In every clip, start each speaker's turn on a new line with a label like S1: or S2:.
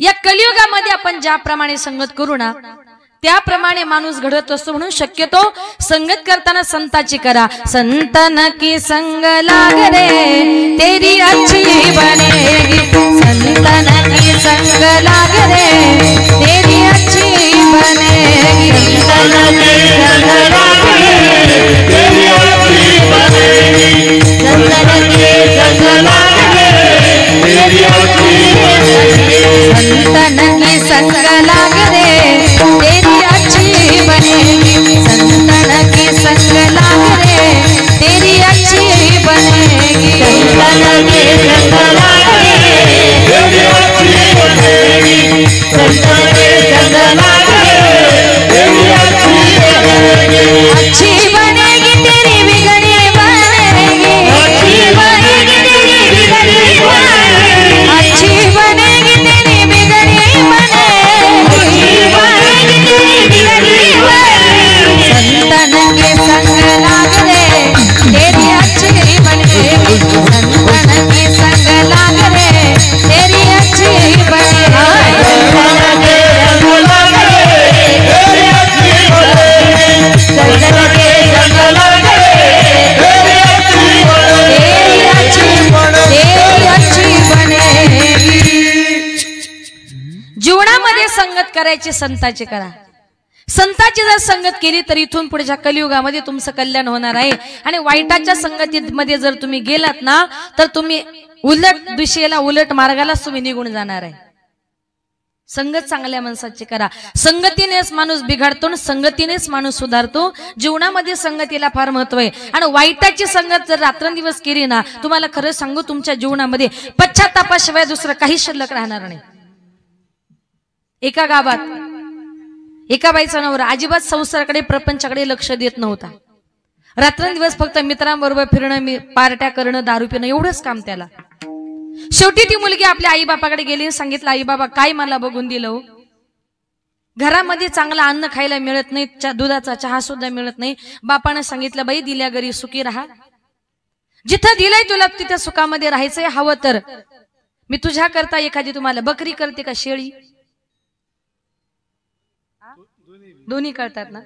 S1: या कलियुगामध्ये आपण ज्याप्रमाणे संगत करू ना त्याप्रमाणे माणूस घडत असतो। म्हणून शक्यतो संगत करताना संताची करा। संतन की संग लाग रे तेरी अच्छी बनेगी, संतन की संग लाग रे तेरी अच्छी बनेगी, संतन की संग लाग रे तेरी अच्छी बनेगी, संतन की संग लाग रे तेरी अच्छी बनेगी, संतन की संग लाग रे तेरी अच्छी बनेगी, संतन की संग लाग रे तेरी अच्छी बनेगी, संतन की संग लाग रे तेरी अच्छी बनेगी, संतन की संग लाग रे तेरी अच्छी बनेगी, अच्छी बनेगी तेरी बिगड़ी बनेगी, अच्छी बनेगी तेरी बिगड़ी बनेगी, अच्छी बनेगी तेरी बिगड़ी बनेगी, संतन के संग लाग रे तेरी अच्छी बनेगी, संतन के संग लाग रे तेरी अच्छी बनेगी, संतन के संग लाग रे तेरी अच्छी बनेगी, संतन के संग लाग रे तेरी अच्छी बनेगी। जीवनामध्ये संगत करायची संताची करा। संताची जर संगत केली तर इथून पुढच्या कलियुगामध्ये तुमचं कल्याण होणार आहे। आणि वाईटाच्या संगतीमध्ये जर तुम्ही गेलात ना तर तुम्ही उलट दिशेला उलट मार्गालाच तुम्ही निघून जाणार आहे। संगत चांगल्या माणसाची करा। संगतीनेच माणूस बिघडतो, संगतीनेच माणूस सुधारतो। जीवनामध्ये संगतीला फार महत्व आहे। आणि वाईटाची संगत जर रात्रंदिवस केली ना तुम्हाला खरं सांगू तुमच्या जीवनामध्ये पश्चातापाशिवाय दुसरं काही शिल्लक राहणार नाही। एका गावात एका बाईचा नवरा अजिबात संसाराकडे प्रपंचाकडे लक्ष देत नव्हता। रात्रंदिवस फक्त मित्रांबरोबर फिरणं, पार्ट्या करणं, दारू पिणं एवढंच काम त्याला। शेवटी ती मुलगी आपल्या आई बापाकडे गेली, सांगितलं आई बाबा काय मला बघून दिलं, घरामध्ये चांगलं अन्न खायला मिळत नाही, दुधाचा चहा सुद्धा मिळत नाही। बापानं सांगितलं बाई दिल्या घरी सुखी राहा, जिथं दिलंय तुला तिथं सुखामध्ये राहायचंय, हवं तर मी तुझ्या करता एखादी तुम्हाला बकरी करते का शेळी, दोन्ही करतात ना,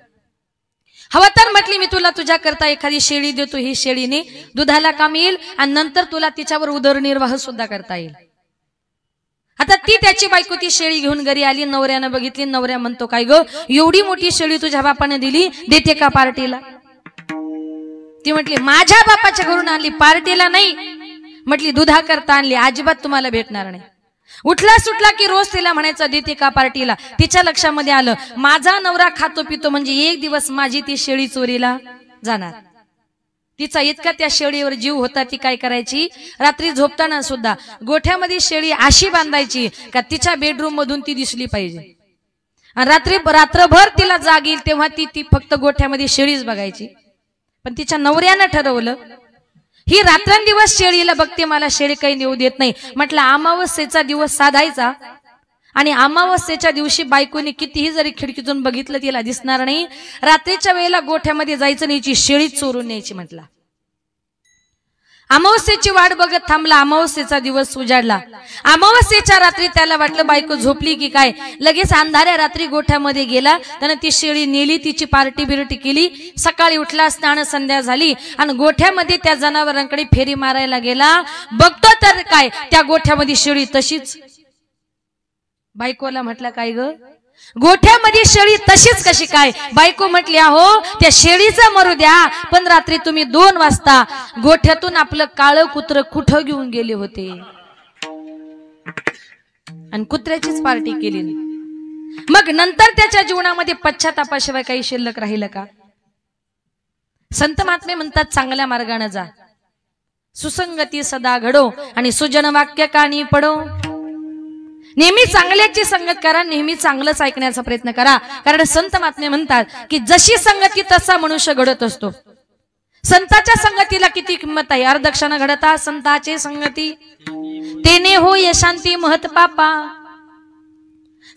S1: हवं तर म्हटली मी तुला तुझ्या करता एखादी शेळी देतो, ही शेळीने दुधाला काम येईल आणि नंतर तुला तिच्यावर उदरनिर्वाह सुद्धा करता येईल। आता ती त्याची बायको ती शेळी घेऊन घरी आली, नवऱ्यानं बघितली, नवऱ्या म्हणतो काय ग एवढी मोठी शेळी तुझ्या बापाने दिली, देते का पार्टीला? ती म्हटली माझ्या बापाच्या घरून आणली, पार्टीला नाही, म्हटली दुधा करता आणली, अजिबात तुम्हाला भेटणार नाही। उठला सुटला की रोज तिला म्हणायचं देते का पार्टीला। तिच्या लक्षामध्ये आलं माझा नवरा खातो पितो म्हणजे एक दिवस माझी ती शेळी चोरीला जाणार। तिचा इतका त्या शेळीवर जीव होता, ती काय करायची रात्री झोपताना सुद्धा गोठ्यामध्ये शेळी अशी बांधायची का तिच्या बेडरूम मधून ती दिसली पाहिजे। आणि रात्रभर तिला जाग येईल तेव्हा ती फक्त गोठ्यामध्ये शेळीच बघायची। पण तिच्या नवऱ्यानं ठरवलं ही रात्रंदिवस शेळीला बघते, मला शेळी काही नेऊ देत नाही। म्हटलं अमावस्येचा दिवस साधायचा आणि अमावस्येच्या दिवशी बायकोने कितीही जरी खिडकीतून बघितलं तिला दिसणार नाही। रात्रीच्या वेळेला गोठ्यामध्ये जायचं न्यायची, शेळी चोरून न्यायची। म्हटला अमावस्येची वाट बघत थांबला, अमावस्येचा दिवस उजाडला। अमावस्येच्या रात्री त्याला वाटलं बायको झोपली की काय, लगेच अंधाऱ्या रात्री गोठ्यामध्ये गेला, त्यानं ती शेळी नेली, तिची पार्टी बिरटी केली। सकाळी उठला, स्नान संध्या झाली आणि गोठ्यामध्ये त्या जनावरांकडे फेरी मारायला गेला। बघतो तर काय त्या गोठ्यामध्ये शेळी तशीच। बायकोला म्हटलं काय ग गोठ्यामध्ये शेळी तशीच कशी काय? बायको म्हटली अहो त्या शेळीचं मरू द्या, पण रात्री तुम्ही 2 वाजता गोठ्यातून आपलं काळं कुत्र कुठं घेऊन गेले होते आणि कुत्र्याचीच पार्टी केली। मग नंतर त्याच्या जीवनामध्ये पश्चातापाशिवाय काही शिल्लक राहिलं का? संत महात्मे म्हणतात चांगल्या मार्गाने जा, सुसंगती सदा घडो आणि सुजन वाक्य कानी पडो। नेहमी चांगल्याची संगत करा, नेहमी चांगलंच ऐकण्याचा प्रयत्न करा। कारण संत महात्मे म्हणतात की जशी संगती तसा मनुष्य घडत असतो। संताच्या संगतीला किती किंमत आहे। अर्धक्षण घडता संताचे संगती तेने हो यशांती महत पापा।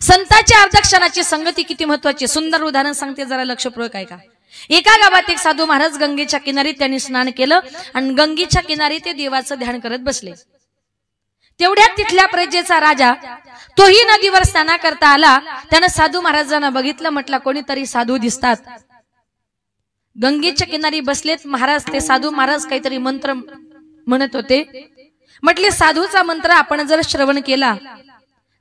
S1: संताच्या अर्धक्षणाची संगती किती महत्वाची, सुंदर उदाहरण सांगते, जरा लक्षपूर्वक ऐका। एका गावात एक साधू महाराज गंगेच्या किनारी त्यांनी स्नान केलं आणि गंगेच्या किनारी ते देवाचं ध्यान करत बसले। तेवढ्यात तिथल्या प्रजेचा राजा तोही नदीवर स्नान करता आला. त्यानं साधू महाराजांना बघितलं, म्हटलं कोणीतरी साधू दिसतात. गंगेच्या किनारी बसलेत महाराज. ते साधू महाराज काहीतरी मंत्र म्हणत होते. म्हटले साधूचा मंत्र आपण जर श्रवण केला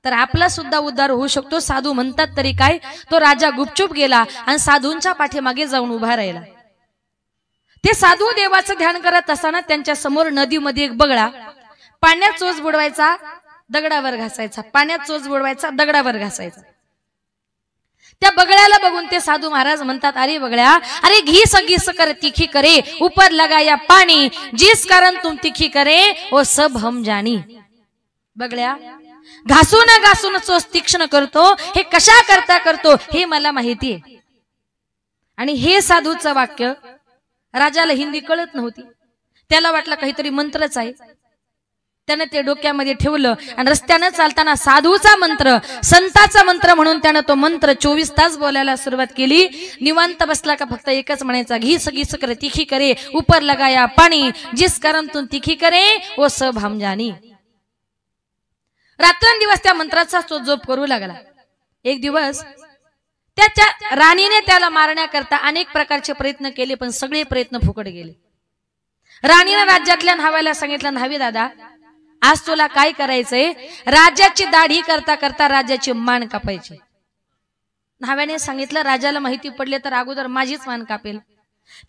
S1: तर आपला सुद्धा उद्धार होऊ शकतो. साधू म्हणतात तरी काय. तो राजा गुपचूप गेला आणि साधूंच्या पाठीमागे जाऊन उभा राहिला. ते साधू देवाचं ध्यान करत असताना त्यांच्या समोर नदीमध्ये एक बगळा पाण्यात चोच बुडवायचा, दगडावर घासायचा, पाण्यात चोच बुडवायचा, दगडावर घासायचा. त्या बगळ्याला बघून ते साधू महाराज म्हणतात, अरे बगळ्या, अरे घीस घीस कर तीखी करे, ऊपर लगाया पाणी, जिस कारण तुम तीखी करे वो सब हम जानी. बगळ्या, घासून चोच तीक्ष्ण करतो, हे कशा करता करतो हे मला माहितीये. आणि हे साधूचं वाक्य राजाला हिंदी कळत नव्हती. त्याला वाटलं काहीतरी मंत्रच आहे. त्याने ते डोक्यामध्ये ठेवलं आणि रस्त्याने चालताना साधूचा मंत्र, संताचा मंत्र म्हणून त्याने तो मंत्र 24 तास बोलायला सुरुवात केली. निवांत बसला का फक्त एकच म्हणायचा, घीस घीस करे तीखी करे, ऊपर लगाया पाणी, जिस कारण तुम तीखी करे वो सब हम जानी. रात्रंदिवस त्या मंत्राचा तो जप करू लागला. एक दिवस त्याच्या राणीने त्याला मारण्याकरता अनेक प्रकारचे प्रयत्न केले, पण सगळे प्रयत्न फुकट गेले. राणीने राज्यातल्या न्हाव्याला सांगितलं, न्हावी दादा, आज तुला काय करायचंय, राजाची दाढी करता करता राजाची मान कापायची. न्हाव्याने सांगितलं, राजाला माहिती पडले तर अगोदर माझीच मान कापेल.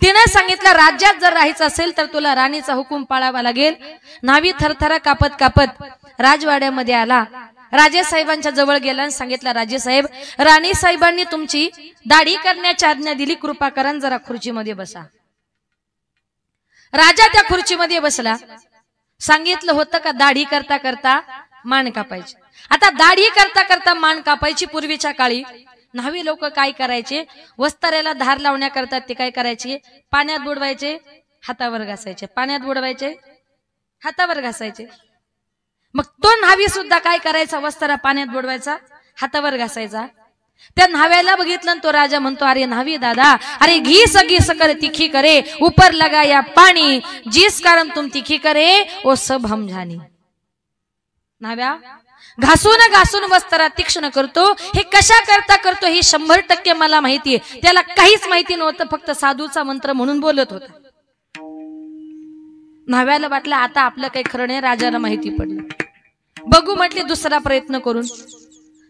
S1: तिने सांगितलं, राज्यात जर राहायचं असेल तर तुला राणीचा हुकूम पाळावा लागेल. न्हावी थरथरा कापत कापत राजवाड्यामध्ये आला. राजेसाहेबांच्या जवळ गेला आणि सांगितलं, राजेसाहेब, राणी साहेबांनी तुमची दाढी करण्याची आज्ञा दिली, कृपा करा जरा खुर्चीमध्ये बसा. राजा त्या खुर्चीमध्ये बसला. सांगितलं होतं का दाढी करता करता मान कापायची. आता दाढी करता करता मान कापायची. पूर्वीच्या काळी न्हावी लोक काय करायचे, वस्त्राला धार लावण्याकरता ते काय करायचे, पाण्यात बुडवायचे, हातावर घासायचे, पाण्यात बुडवायचे, हातावर घासायचे. मग तो न्हावी सुद्धा काय करायचा, वस्त्रा पाण्यात बुडवायचा, हातावर घासायचा. त्या न्हाव्याला बघितलं तो राजा म्हणतो, अरे न्हावी दादा, अरे घीस घीस कर तीखी करे, ऊपर लगाया पाणी, जिस कारण तुम तीखी करे वो सब हम जानी. न्हाव्या, घासून वस्त्रा तीक्ष्ण करतो, हे कशा करता करतो हे 100% मला माहितीये. त्याला काहीच माहिती नव्हतं, फक्त साधूचा मंत्र म्हणून बोलत होता. न्हाव्याला वाटलं आता आपलं काही खरं नाही, राजाला माहिती पडलं. बघू म्हटले दुसरा प्रयत्न करून.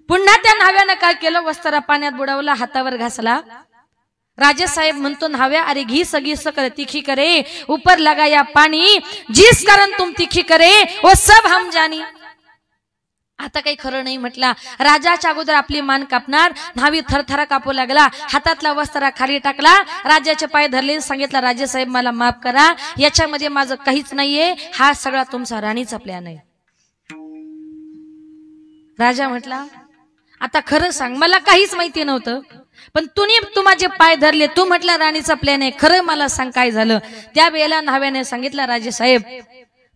S1: पुन्हा त्या न्हाव्यानं काय केलं, वस्त्रा पाण्यात बुडवला, हातावर घासला. राजेसाहेब म्हणतो, न्हाव्या, अरे घीस घीस कर तीखी करे, ऊपर लगाया पाणी, जिस कारण तुम तीखी करे वो सब हम जानी. आता काही खरं नाही म्हटला. राजाच्या अगोदर आपली मान कापणार. न्हावी थरथरा कापू लागला. हातातला वस्त्रा खाली टाकला, राजाचे पाय धरले, सांगितलं, राजेसाहेब मला माफ करा, याच्यामध्ये माझं काहीच नाहीये, हा सगळा तुमचा राणीचा प्लॅन आहे. राजा म्हटला, आता खरं सांग, मला काहीच माहिती नव्हतं, पण तू माझे पाय धरले, तू म्हटलं राणीचा प्लॅन आहे, खरं मला सांग काय झालं. त्यावेळेला न्हाव्याने सांगितलं, राजेसाहेब,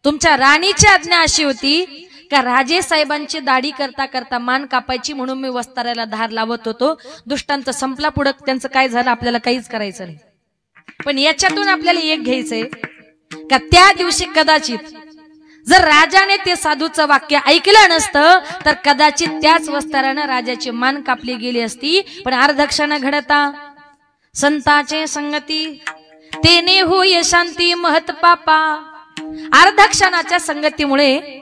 S1: तुमच्या राणीची आज्ञा अशी होती का राजे साहेबांची दाढी करता करता मान कापायची, म्हणून मी वस्त्राला धार लावत होतो. दृष्टांत संपला. पुढे त्यांचं काय झालं आपल्याला काहीच करायचं नाही. पण याच्यातून आपल्याला एक घ्यायचंय का त्या दिवशी कदाचित जर राजाने ते साधूचं वाक्य ऐकलं नसतं तर कदाचित त्याच वस्त्रानं राजाची मान कापली गेली असती. पण अर्धक्षण घडता संताचे संगती, तेने होय शांती महत पापा. अर्धक्षणाच्या संगतीमुळे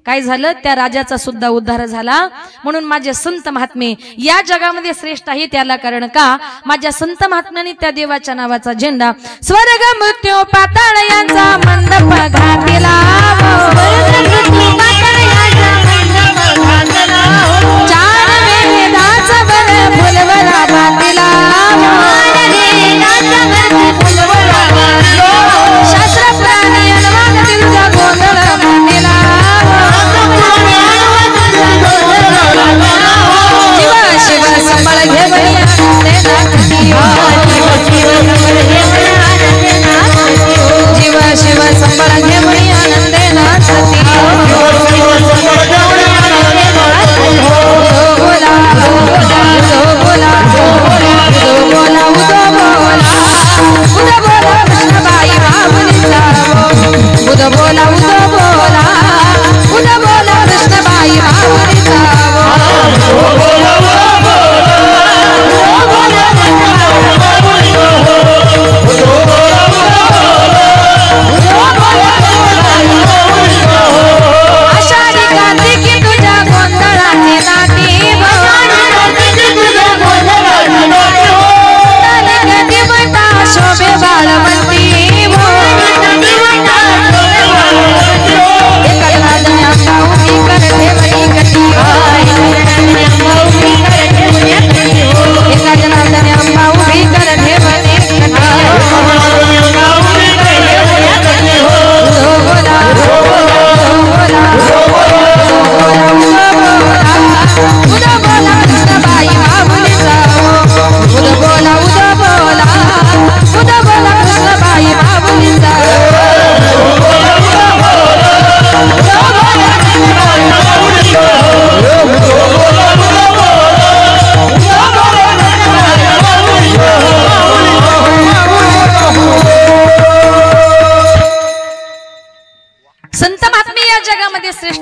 S1: काय झालं, त्या राजाचा सुद्धा उद्धार झाला. म्हणून माझे संत महात्मे या जगामध्ये श्रेष्ठ आहे. त्याला कारण का, माझ्या संत महात्म्यांनी त्या देवाच्या नावाचा झेंडा स्वर्ग मृत्यू पाताळ यांचा मंडप घातला. चार वेदाचा वर फुलवरा बांधला. शास्त्र प्राणी अनुवादाचा गोंधळ बांधला. शिव संबळ घे बळी जीव शिव संबळ घे बळी आनंदे नाचती.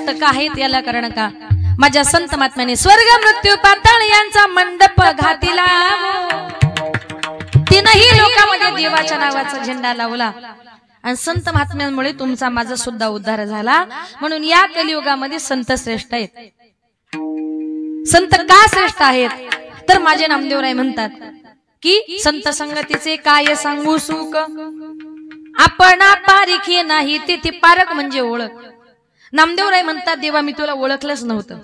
S1: श्रेष्ठ का आहेत याला कारण का माझ्या संत महात्म्याने स्वर्ग मृत्यू पाताळ यांचा मंडप घातिला, तीनही लोकांमध्ये देवाच्या नावाचा झेंडा लावला आणि संत महात्म्यांमुळे तुमचा माझा सुद्धा उद्धार झाला. म्हणून या कलियुगामध्ये संत श्रेष्ठ आहेत. संत का श्रेष्ठ आहेत तर माझे नामदेवराय म्हणतात की संत संगतीचे काय सांगू सुख, आपण पारिखी नाही तिथे पारख म्हणजे ओळख. नामदेवराय म्हणतात देवा मी तुला ओळखलंच नव्हतं.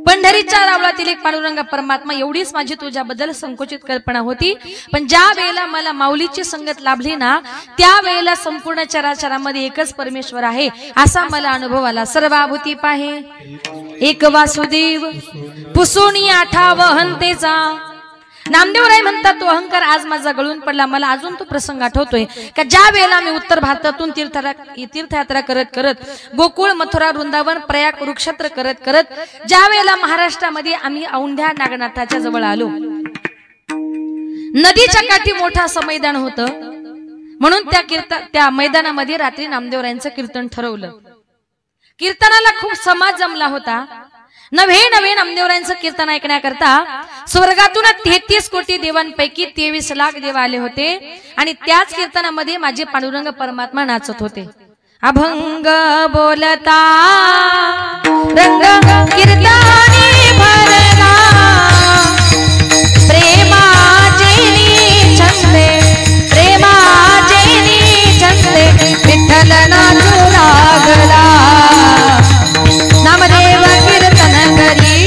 S1: पंढरीच्या रावळातील एक पांडुरंग परमात्मा एवढीच माझी तुझ्याबद्दल संकुचित कल्पना होती, पण ज्या वेळेला मला माऊलीची संगत लाभली ना त्या वेळेला संपूर्ण चराचरामध्ये एकच परमेश्वर आहे असा मला अनुभव आला. सर्वाभूती पाहे एक वासुदेव पुसोनी आठाव हंतेचा. नामदेवराय म्हणतात तो अहंकार आज माझा गळून पडला. मला अजून तो प्रसंग आठवतोय का ज्या वेळेला मी उत्तर भारतातून तीर्थयात्रा करत करत गोकुळ मथुरा वृंदावन प्रयाग कुरुक्षेत्र करत करत ज्या वेळेला महाराष्ट्रामध्ये आम्ही औंढ्या नागनाथाच्या जवळ आलो, नदीच्या काठी मोठं असं मैदान होतं. म्हणून त्या मैदानामध्ये रात्री नामदेवरायांचं कीर्तन ठरवलं. कीर्तनाला खूप समाज जमला होता. नवे नामदेवरायांचं कीर्तन ऐकण्याकरता स्वर्गातून 33 कोटी देवांपैकी 23 लाख देव आले होते आणि त्याच कीर्तनामध्ये माझे पांडुरंग परमात्मा नाचत होते. अभंग बोलता रंग कीर्तनी भरला, प्रेमाचे छंदे विठ्ठल नाचू लागला. नामदेव कीर्तन करी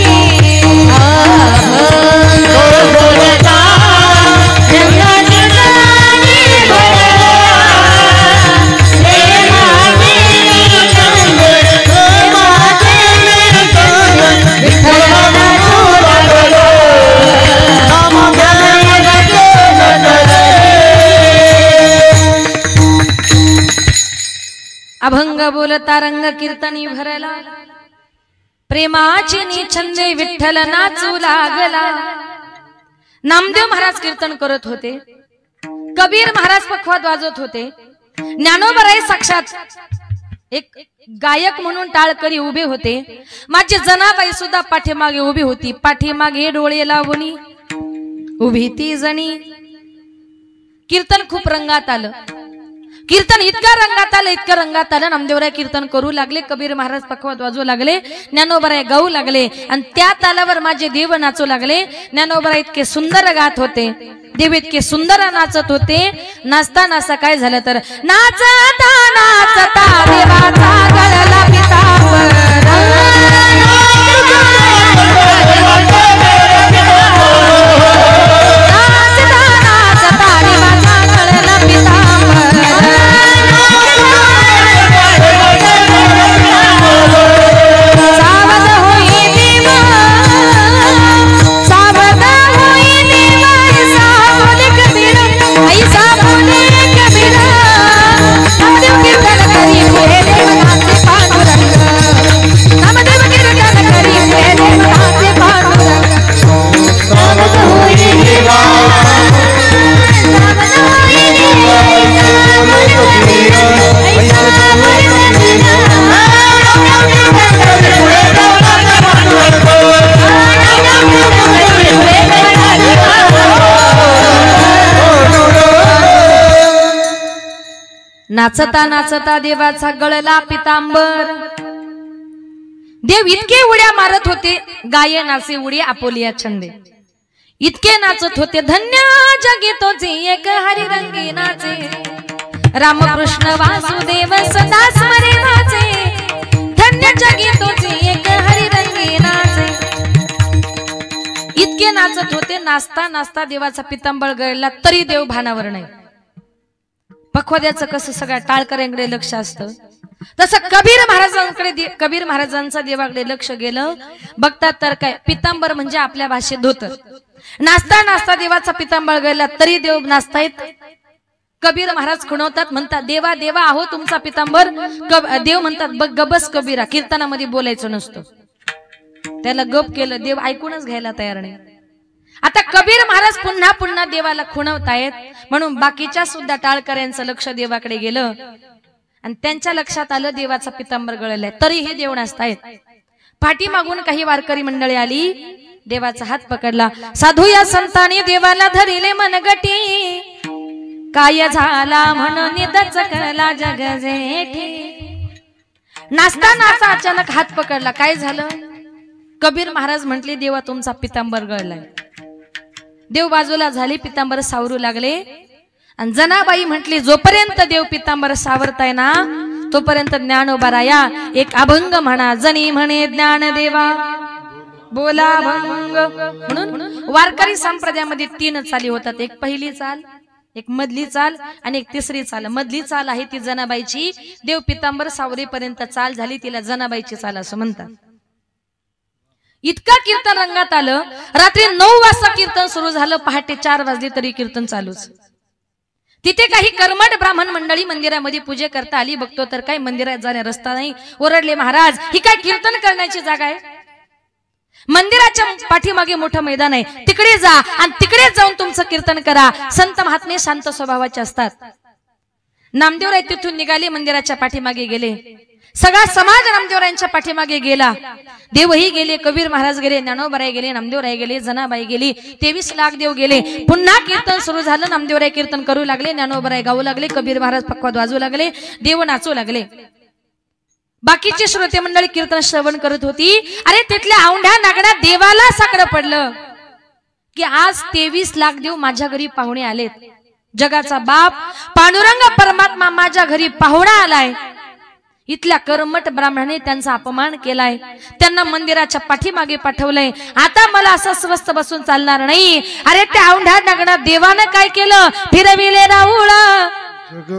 S1: अभंग बोलता रंग कीर्तनी भरला, प्रेमाची छंदे विठ्ठल नाचू लागला. नामदेव महाराज कीर्तन करत होते, कबीर महाराज पखवाद वाजवत होते, ज्ञानोबराय साक्षात एक गायक म्हणून टाळकरी उभे होते. माझी जनाबाई सुद्धा पाठीमागे उभी होती. पाठीमागे डोळे लावून उभी ती जणी. कीर्तन खूप रंगात आलं. कीर्तन इतका रंगात आलं नामदेवराय कीर्तन करू लागले, कबीर महाराज पखवाद वाजवू लागले, ज्ञानोबराय गाऊ लागले आणि त्या तालावर माझे देव नाचू लागले. ज्ञानोबराय इतके सुंदर गात होते, देव इतके सुंदर नाचत होते. नाचता नाचता काय झालं तर नाचता नाचता देवाचा गळला पितांबर, नाचता नाचता देवाचा गळला पितांबर. देव इतके उड्या मारत होते, गायनाचे उडी आपोलिया छंदे इतके नाचत होते. धन्य जगे तोचे एक हरी रंगी नाचे, रामकृष्ण वासुदेव सदा स्मरे वाचे. धन्य जगे तोचे एक हरी रंगी नाचे. इतके नाचत होते. नाचता नाचता देवाचा पितांबर गळला तरी देव भानावर नाही. पखवाद्याचं कसं सगळ्या टाळकऱ्यांकडे लक्ष असतं तसं कबीर महाराजांचा देवाकडे लक्ष गेलं. बघतात तर काय पितांबर म्हणजे आपल्या भाषेत धोतर. नाचता नाचता देवाचा पितांबर गळला तरी देव नाचतायत. कबीर महाराज खुणवतात, म्हणतात देवा देवा आहो तुमचा पितांबर. देव म्हणतात बघ गबस कबीरा, कीर्तनामध्ये बोलायचं नसतं. त्याला गप केलं, देव ऐकूनच घ्यायला तयार नाही. आता कबीर महाराज पुन्हा पुन्हा देवाला खुणवतायत म्हणून बाकीच्या सुद्धा टाळकऱ्यांचं लक्ष देवाकडे गेलं आणि त्यांच्या लक्षात आलं देवाचा पितांबर गळलाय, तरी हे देव नाचतायत. पाठीमागून काही वारकरी मंडळी आली, देवाचा हात पकडला. साधू या संतांनी देवाला धरिले मनगटी, काय झाला म्हणून दचकला जग जेठी. नाचता नाचता अचानक हात पकडला. काय झालं? कबीर महाराज म्हटले देवा तुमचा पितांबर गळलाय. देव बाजूला झाले, पितांबर सावरू लागले. आणि जनाबाई म्हटली जोपर्यंत देव पितांबर सावरताय ना तोपर्यंत ज्ञानोबा राया एक अभंग म्हणा. जनी म्हणे ज्ञान देवा बोला भंग. म्हणून वारकरी संप्रदायामध्ये 3 चाली होतात. एक पहिली चाल, एक मधली चाल आणि एक तिसरी चाल. मधली चाल आहे ती जनाबाईची. देव पितांबर सावरेपर्यंत चाल झाली, तिला जनाबाईची चाल असं म्हणतात. इतका कीर्तन रंगात आलं. रात्री 9 वाजता कीर्तन सुरू झालं, पहाटे 4 वाजले तरी कीर्तन चालूच. तिथे काही कर्मठ ब्राह्मण मंडळी मंदिरामध्ये पूजा करता आली. बघतो तर काय मंदिरात जाण्या रस्ता नाही. ओरडले महाराज ही काय कीर्तन करण्याची जागा आहे? मंदिराच्या पाठीमागे मोठं मैदान आहे, तिकडे जा आणि तिकडे जाऊन तुमचं कीर्तन करा. संत महात्मे शांत स्वभावाचे असतात. नामदेवराय तिथून निघाले, मंदिराच्या पाठीमागे गेले. सगळा समाज नामदेवरायांच्या पाठीमागे गेला. देवही गेले, कबीर महाराज गेले, ज्ञानोबाराय गेले, नामदेवराय गेले, जनाबाई गेली, 23 लाख देव गेले. पुन्हा कीर्तन सुरू झालं. नामदेवराय कीर्तन करू लागले, ज्ञानोबाराय गाऊ लागले, कबीर महाराज पक्वाद वाजवू लागले, देव नाचू लागले. बाकीचे श्रोते मंडळी कीर्तन श्रवण करत होती. अरे तिथल्या औंढ्या नागण्यात देवाला साकडं पडलं की आज 23 लाख देव माझ्या घरी पाहुणे आलेत. जगाचा बाप पांडुरंग परमात्मा माझ्या घरी पाहुणा आलाय. इथल्या कर्मठ ब्राह्मणाने त्यांचा अपमान केलाय, त्यांना मंदिराच्या पाठीमागे पाठवलंय. आता मला असं स्वस्त बसून चालणार नाही. अरे त्या औंढ्या नागण्यात देवानं काय केलं? फिरविले राहुळ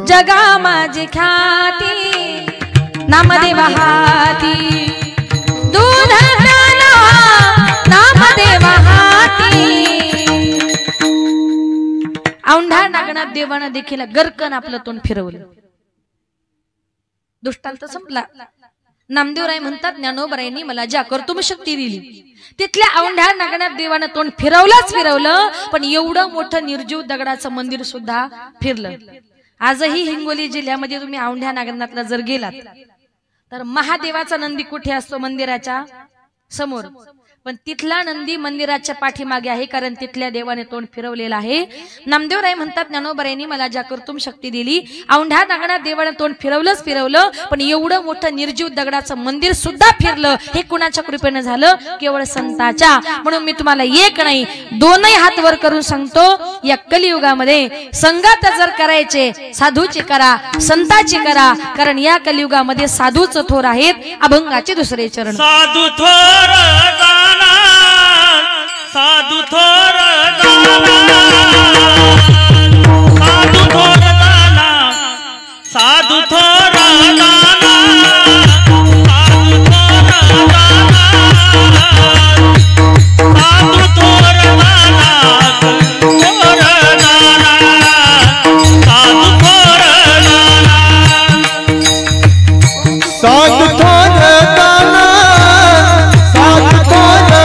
S1: जगा माझी ख्याती, नामदेवा हाती दूध नामदेवा हाती. औंढा नागनाथ देवानं देखील गरकन आपलं तोंड फिरवलं. दुष्टांत संपला. नामदेवराय म्हणतात ज्ञानोबरायांनी मला ज्या कर्तुमशक्ती दिली. तिथल्या औंढ्या नागनाथ देवानं तोंड फिरवलं, पण एवढं मोठं निर्जीव दगडाचं मंदिर सुद्धा फिरलं. आजही हिंगोली जिल्ह्यामध्ये तुम्ही औंढ्या नागनाथला जर गेलात तर महादेवाचा नंदी कुठे असतो? मंदिराच्या समोर. पण तिथला नंदी मंदिराच्या पाठीमागे आहे, कारण तिथल्या देवाने तोंड फिरवलेलं आहे. नामदेवराय म्हणतात ज्ञानोबरायांनी मला ज्या कर्तुम शक्ती दिली. औंढ्या नागनाथ देवाने तोंड फिरवलं, पण एवढं मोठं निर्जीव दगडाचं मंदिर सुद्धा फिरलं. हे कुणाच्या कृपेने झालं? केवळ संताच्या. म्हणून मी तुम्हाला एक नाही 2 हात वर करून सांगतो, या कलियुगामध्ये संगत जर करायचे साधूची करा, संताची करा, कारण या कलियुगामध्ये साधूच थोर आहेत. अभंगाचे 2रे चरण.
S2: साधू थोर साधू थोर साधू थोर साधू थोर
S3: साधु थोर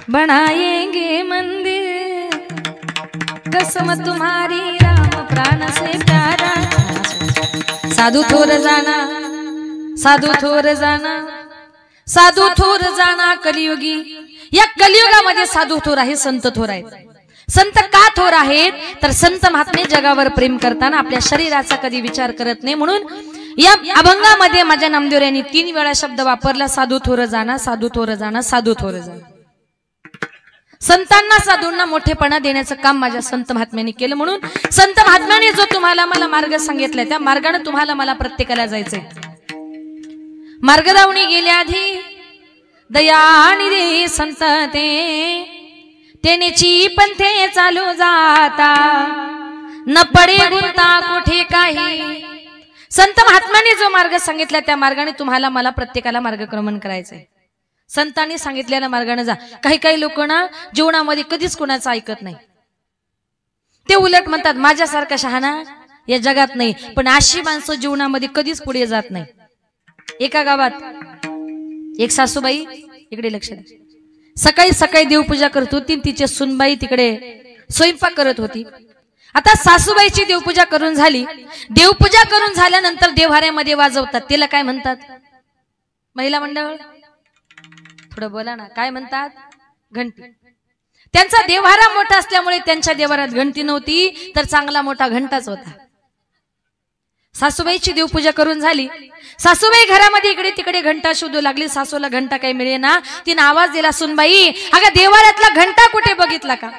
S1: बनाएंगे मंदिर कसम तुम्हारी राम प्राण से प्यारा। साधू थोर जाना, साधू थोर जाना, साधू थोर जाना कलियुगी। या कलियुगामध्ये साधू थोर आहे, संत थोर आहेत। संत का थोर आहेत तर संत महात्मे जगावर प्रेम करताना आपल्या शरीराचा कधी विचार करत नाही। म्हणून या अभंगामध्ये माझ्या नामदेव यांनी 3 वेळा शब्द वापरला, साधू थोर जाना, साधू थोर जाना, साधू थोर जाना। संतांना साधूंना मोठेपणा देण्याचं काम माझ्या संत महात्म्यांनी केलं। म्हणून संत महात्म्याने जो तुम्हाला मला मार्ग सांगितलाय त्या मार्गाने तुम्हाला मला प्रत्येकाला जायचंय। मार्ग दावणी गेल्या आधी दयानी रे संत तेनेची पंथे चालू जाता न पडे गुंता कुठे काही। संत महात्म्याने जो मार्ग सांगितला त्या मार्गाने तुम्हाला मला प्रत्येकाला मार्गक्रमण करायचंय। संतांनी सांगितलेल्या मार्गाने जा। काही काही लोक ना जीवनामध्ये कधीच कोणाचं ऐकत नाही, ते उलट म्हणतात माझ्यासारखा शहाणा या जगात नाही। पण अशी माणसं जीवनामध्ये कधीच पुढे जात नाही। एका गावात एक सासूबाई, इकडे लक्ष द्या, सकाळी सकाळी देवपूजा करत होती, तिचे सुनबाई तिकडे स्वयंपाक करत होती। आता सासूबाईची देवपूजा करून झाली, देवपूजा करून झाल्यानंतर देव्हाऱ्यामध्ये वाजवतात, त्याला काय म्हणतात? महिला मंडळ थोडं बोला ना, काय म्हणतात? घंटी। त्यांचा देव्हारा मोठा असल्यामुळे त्यांच्या देव्हाऱ्यात घंटी नव्हती तर चांगला मोठा घंटाच होता। सासूबाईची देवपूजा करून झाली, सासूबाई घरामध्ये इकडे तिकडे घंटा शोधू लागली। सासूला घंटा काही मिळेना, तिने आवाज दिला, सुनबाई अगं देव्हाऱ्यातला घंटा कुठे बघितला का?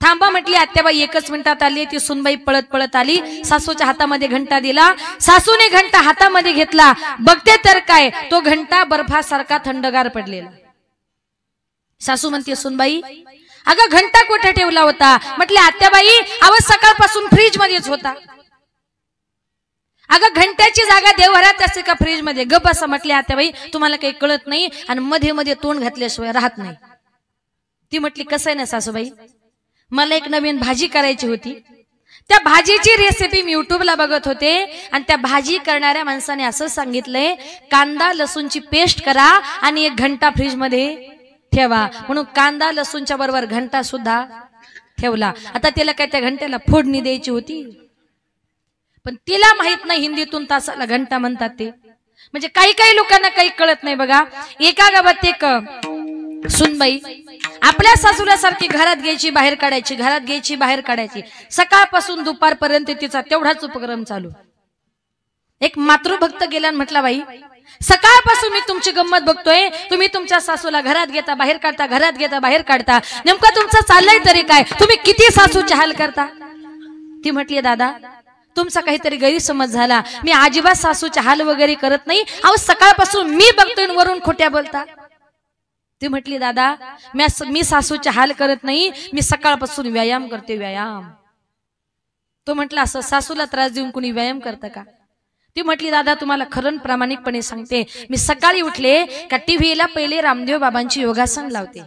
S1: थांबा म्हटली आत्याबाई, 1 मिनिटात आली। ती सुनबाई पळत पळत आली, सासूच्या हातामध्ये घंटा दिला। सासूने घंटा हातामध्ये घेतला, बघते तर काय तो घंटा बर्फासारखा थंडगार पडलेला। सासू म्हणते सुनबाई अगं घंटा कुठे ठेवला होता? म्हटले आत्याबाई आवाज सकाळपासून फ्रीज मध्येच होता। अगं घंट्याची जागा देवघरात असते का फ्रीज मध्ये? गप बसा म्हटले आत्याबाई, तुम्हाला काही कळत नाही आणि मध्ये मध्ये तोंड घातल्याशिवाय राहत नाही। ती म्हटली कसं आहे ना सासूबाई, मला एक नवीन भाजी करायची होती, त्या भाजीची रेसिपी मी युट्यूबला बघत होते आणि त्या भाजी करणाऱ्या माणसाने असं सांगितलंय कांदा लसूणची पेस्ट करा आणि 1 घंटा फ्रीज मध्ये ठेवा। म्हणून कांदा लसूणच्या बरोबर घंटा सुद्धा ठेवला। आता तिला काय त्या घंट्याला फोडणी द्यायची होती, पण तिला माहित नाही हिंदीतून तासाला घंटा म्हणतात ते। म्हणजे काही काही लोकांना काही कळत नाही बघा। एका गावात एक सुनबाई आपल्या सासूला सारखी घरात घ्यायची बाहेर काढायची, घरात घ्यायची बाहेर काढायची, सकाळपासून दुपारपर्यंत तिचा तेवढाच उपक्रम चालू। एक मातृभक्त गेला म्हटला बाई सकाळपासून मी तुमची गंमत बघतोय, तुम्ही तुमच्या सासूला घरात घेता बाहेर काढता, घरात घेता बाहेर काढता, नेमका तुमचं चाललंय तरी काय? तुम्ही किती सासूचे हाल करता? ती म्हटली दादा तुमचा काहीतरी गैरसमज झाला, मी अजिबात सासूचे हाल वगैरे करत नाही। अहो सकाळपासून मी बघतोय वरून खोट्या बोलता। ती म्हटली दादा मी सासूचे हाल करत नाही, मी सकाळपासून व्यायाम करते व्यायाम। तो म्हटला असं सासूला त्रास देऊन कोणी व्यायाम करतं का? ती म्हटली दादा तुम्हाला खरं प्रामाणिकपणे सांगते, मी सकाळी उठले का टीव्हीला पहिले रामदेव बाबांची योगासन लावते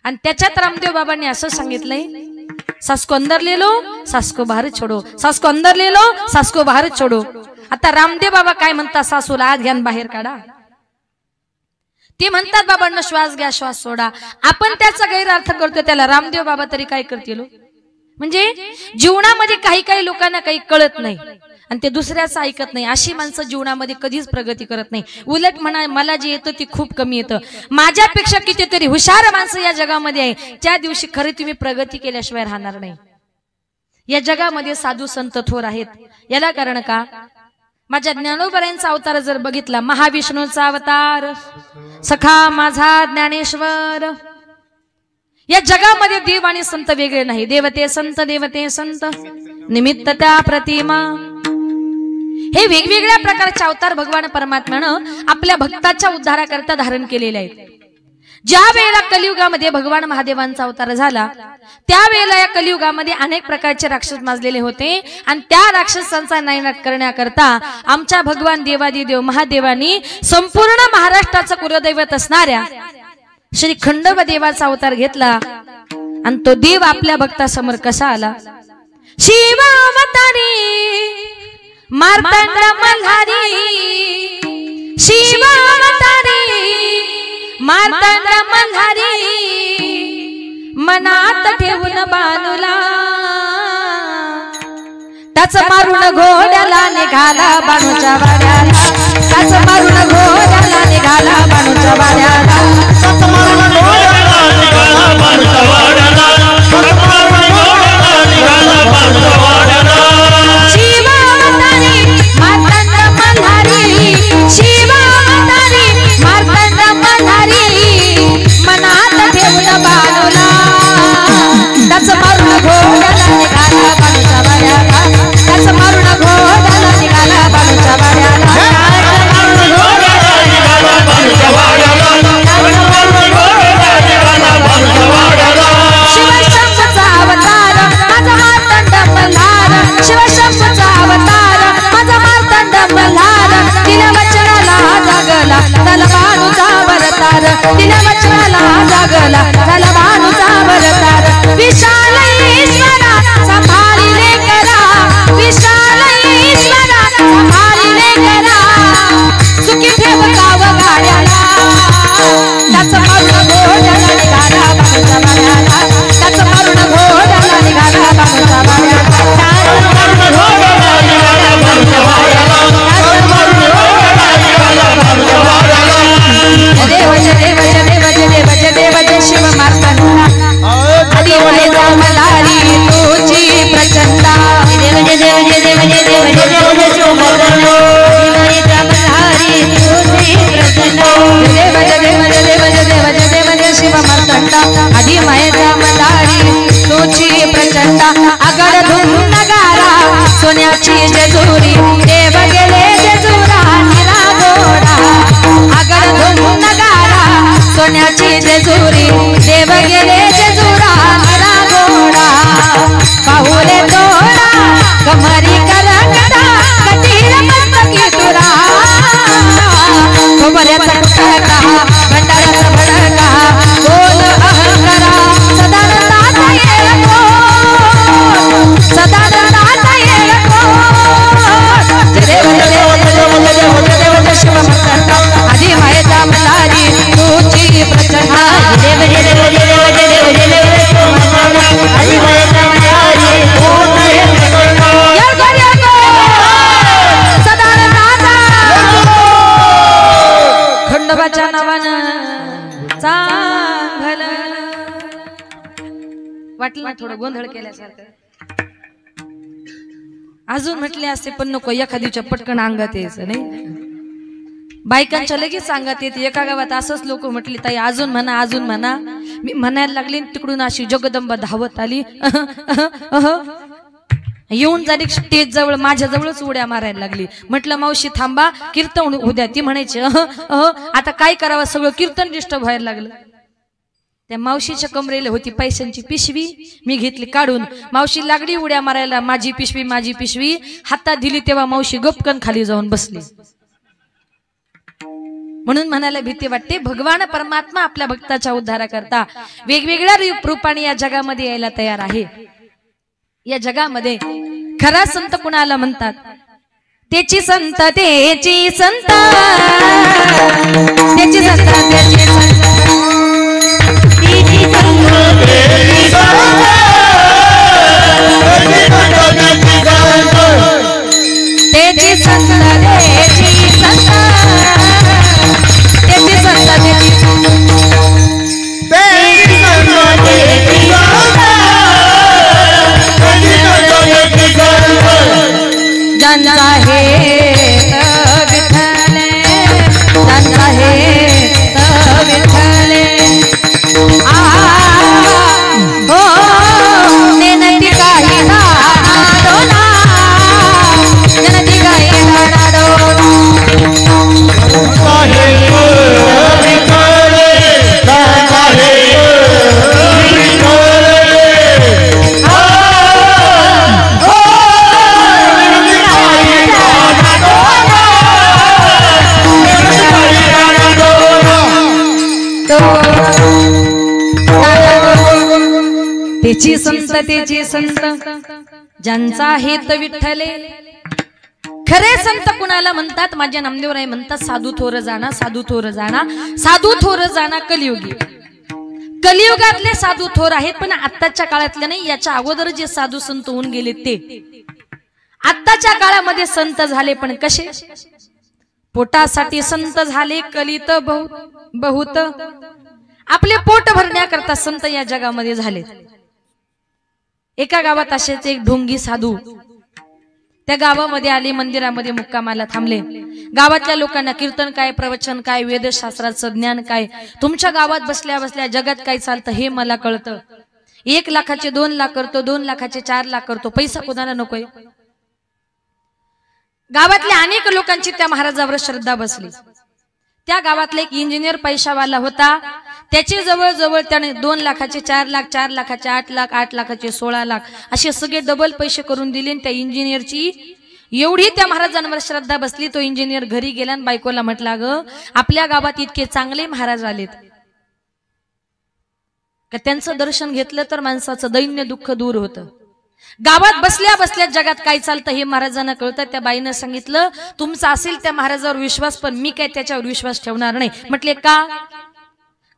S1: आणि त्याच्यात रामदेव बाबांनी असं सांगितलंय सास को अंदर ले लो सास को बाहर छोड़ो, सास को अंदर ले लो सास को बाहर छोड़ो। आता रामदेव बाबा काय म्हणतात? सासूला आत घ्या बाहेर काढा। ते म्हणतात बाबांना श्वास घ्या श्वास सोडा। आपण त्याचा गैरअर्थ करतो, त्याला रामदेव बाबा तरी काय करतील? म्हणजे जीवनामध्ये काही काही लोकांना काही कळत नाही आणि ते दुसऱ्याचं ऐकत नाही। अशी माणसं जीवनामध्ये कधीच प्रगती करत नाही। उलट म्हणा मला जे येतं ते खूप कमी येतं। माझ्यापेक्षा कितीतरी हुशार माणसं या जगामध्ये आहे, त्या दिवशी खरी तुम्ही प्रगती केल्याशिवाय राहणार नाही। या जगामध्ये साधू संत थोर आहेत, याला कारण का? माझ्या ज्ञानोबरायांचा अवतार जर बघितला, महाविष्णूचा अवतार सखा माझा ज्ञानेश्वर। या जगामध्ये देव आणि संत वेगळे नाही, देवते संत निमित्त त्या प्रतिमा। हे वेगवेगळ्या प्रकारचे अवतार भगवान परमात्म्यानं आपल्या भक्ताच्या उद्धाराकरता धारण केलेले आहेत। ज्या वेळेला कलियुगामध्ये भगवान महादेवांचा अवतार झाला त्यावेळेला या कलियुगामध्ये अनेक प्रकारचे राक्षस माजलेले होते आणि त्या राक्षसांचा नायनाट करण्याकरता आमच्या भगवान देवादिदेव महादेवांनी संपूर्ण महाराष्ट्राचं कुलदैवत असणाऱ्या श्री खंडोबा देवाचा अवतार घेतला आणि तो देव आपल्या भक्तासमोर कसा आला? शिवावतारी मार्तंड मल्हारी, शिवावतारी मार्तंड मल्हारी मनात ठेवून बानूला त्याच मारून घोड्याला निघाला बाणूच्या वाड्याला त्याच मारून घोड्याला निघाला बाणूच्या वाड्याला
S2: त्याच मारून घोड्याला निघाला बाणूच्या वाड्याला त्याच मारून घोड्याला निघाला बाणूच्या वाड्याला
S1: शिवावतारी मार्तंड मल्हारी शिवावतारी मार्तंड मल्हारी मनात ठेवून बाणूला त्याच मारून घोड्याला निघाला बाणूच्या वाड्याला त्याच मारून घोड्याला निघाला बाणूच्या वाड्याला शिवशंभूचा अवतार माझा मार्तंड मल्हार शिवशंभूचा अवतार माझा मार्तंड मल्हार तिला वचनाला जागला त्याला बाणूचा वरतार तिला वचनाला जागला त्याला बाणूचा वरतार विशाल ईश्वरा संभाळिले करा विशाल ईश्वरा संभाळिले करा सुखी ठेव गाव गाड्याला त्याच मारून घोड्याला निघाला बाणूच्या वाड्याला त्याच मारून घोड्याला निघाला बाणूच्या वाड्याला देव जय देव जय देव जय देव जय देव जय शिव मार्तंडा आदि मायेचा मल्हारी तुझी प्रचंडा देव जय देव जय देव जय देव जय देव जय शिव मार्तंडा आदि मायेचा मल्हारी तुझी प्रचंडा देव जय देव जय देव जय देव जय देव जय शिव मार्तंडा आदि मायेचा मल्हारी तुझी प्रचंडा आगड धूम नगारा सोन्याची जेजुरी देव गेले जेजुरा निरा घोडा आगड धूम नगारा सोन्याची जेजुरी देव गेले जेजुरा निरा घोडा पाहुले तोडा कमरी करंगडा कटील मस्तकी तुरा खोबऱ्याचा कुटका भंडाराचा भडका बोल अहंकारा सदा नंदाचा येळको सदा नंदाचा येळको जय देव जय देव जय देव जय देव जय देव जय शिव मार्तंडा आदि मायेचा मल्हारी तुझी प्रचंडा जय देव जय देव जय देव जय देव जय देव जय शिव मार्तंडा आदि मायेचा मल्हारी तुझी प्रचंडा सदा नंदाचा खंडोबाच्या नावानं चांगलं वाटलं ना थोडं गोंधळ केल्यासारखं अजून म्हटले असते पण नको एखादीच्या पटकन अंगात यायचं नाही बायकांच्या लगेच सांगत येते एका गावात असंच लोक म्हटली ताई अजून म्हणा मी म्हणायला लागली तिकडून अशी जगदंबा धावत आली येऊन झाली स्टेज जवळ माझ्या जवळच उड्या मारायला लागली म्हटलं मावशी थांबा कीर्तन उद्या ती म्हणायची आता काय करावं सगळं कीर्तन डिस्टर्ब व्हायला लागलं त्या मावशीच्या कमरेला होती पैशांची पिशवी मी घेतली काढून मावशी लागली उड्या मारायला माझी पिशवी हातात दिली तेव्हा मावशी गपकन खाली जाऊन बसली म्हणून म्हणायला भीती वाटते भगवान परमात्मा आपल्या भक्ताच्या उद्धाराकरता वेगवेगळ्या रूपाने या जगामध्ये यायला तयार आहे या जगामध्ये खरा संत कुणाला म्हणतात त्याची संत त्याची संत त्याची संत त्याची संत त्याची संत ज्यांचा हे विठ्ठल ज्यांचा हे विठ्ठल हो नेनती काही नाडोला नेनती काही नाडोला त्याची संत ज्यांचा हेत विठ्ठले खरे संत कुणाला म्हणतात? माझ्या नामदेवराय म्हणतात साधू थोर जाणा, साधू थोर जाणा, साधू थोर जाणा कलियुगी. कलियुगातले साधू थोर आहेत, पण आत्ताच्या काळातले नाही. याच्या अगोदर जे साधू संत होऊन गेले ते आत्ताच्या काळामध्ये संत झाले, पण कसे? पोटासाठी संत झाले, कलित बहुत. आपले पोट भरण्याकरता संत या जगामध्ये झाले. एका गावात असेच एक ढोंगी साधू त्या गावामध्ये आले, मंदिरामध्ये मुक्कामाला थांबले. गावातल्या लोकांना कीर्तन काय, प्रवचन काय, वेदशास्त्राचं ज्ञान काय, तुमच्या गावात बसल्या बसल्या जगात काय चालतं हे मला कळतं. 1 लाखाचे 2 लाख करतो, 2 लाखाचे 4 लाख करतो, पैसा कोणाला नकोय? गावातल्या अनेक लोकांची त्या महाराजावर श्रद्धा बसली. त्या गावातला एक इंजिनियर पैशावाला होता. त्याचे जवळ त्याने 2 लाखाचे 4 लाख, 4 लाखाचे 8 लाख, 8 लाखाचे 16 लाख असे सगळे डबल पैसे करून दिले. त्या इंजिनियरची एवढी त्या महाराजांवर श्रद्धा बसली. तो इंजिनियर घरी गेला आणि बायकोला म्हटला, ग आपल्या गावात इतके चांगले महाराज आलेत का त्यांचं दर्शन घेतलं तर माणसाचं दैन्य दुःख दूर होतं. गावात बसल्या बसल्या जगात काय चालतं हे महाराजांना कळतं. त्या बाईनं सांगितलं, तुमचा असेल त्या महाराजावर विश्वास, पण मी काय त्याच्यावर विश्वास ठेवणार नाही. म्हटले का?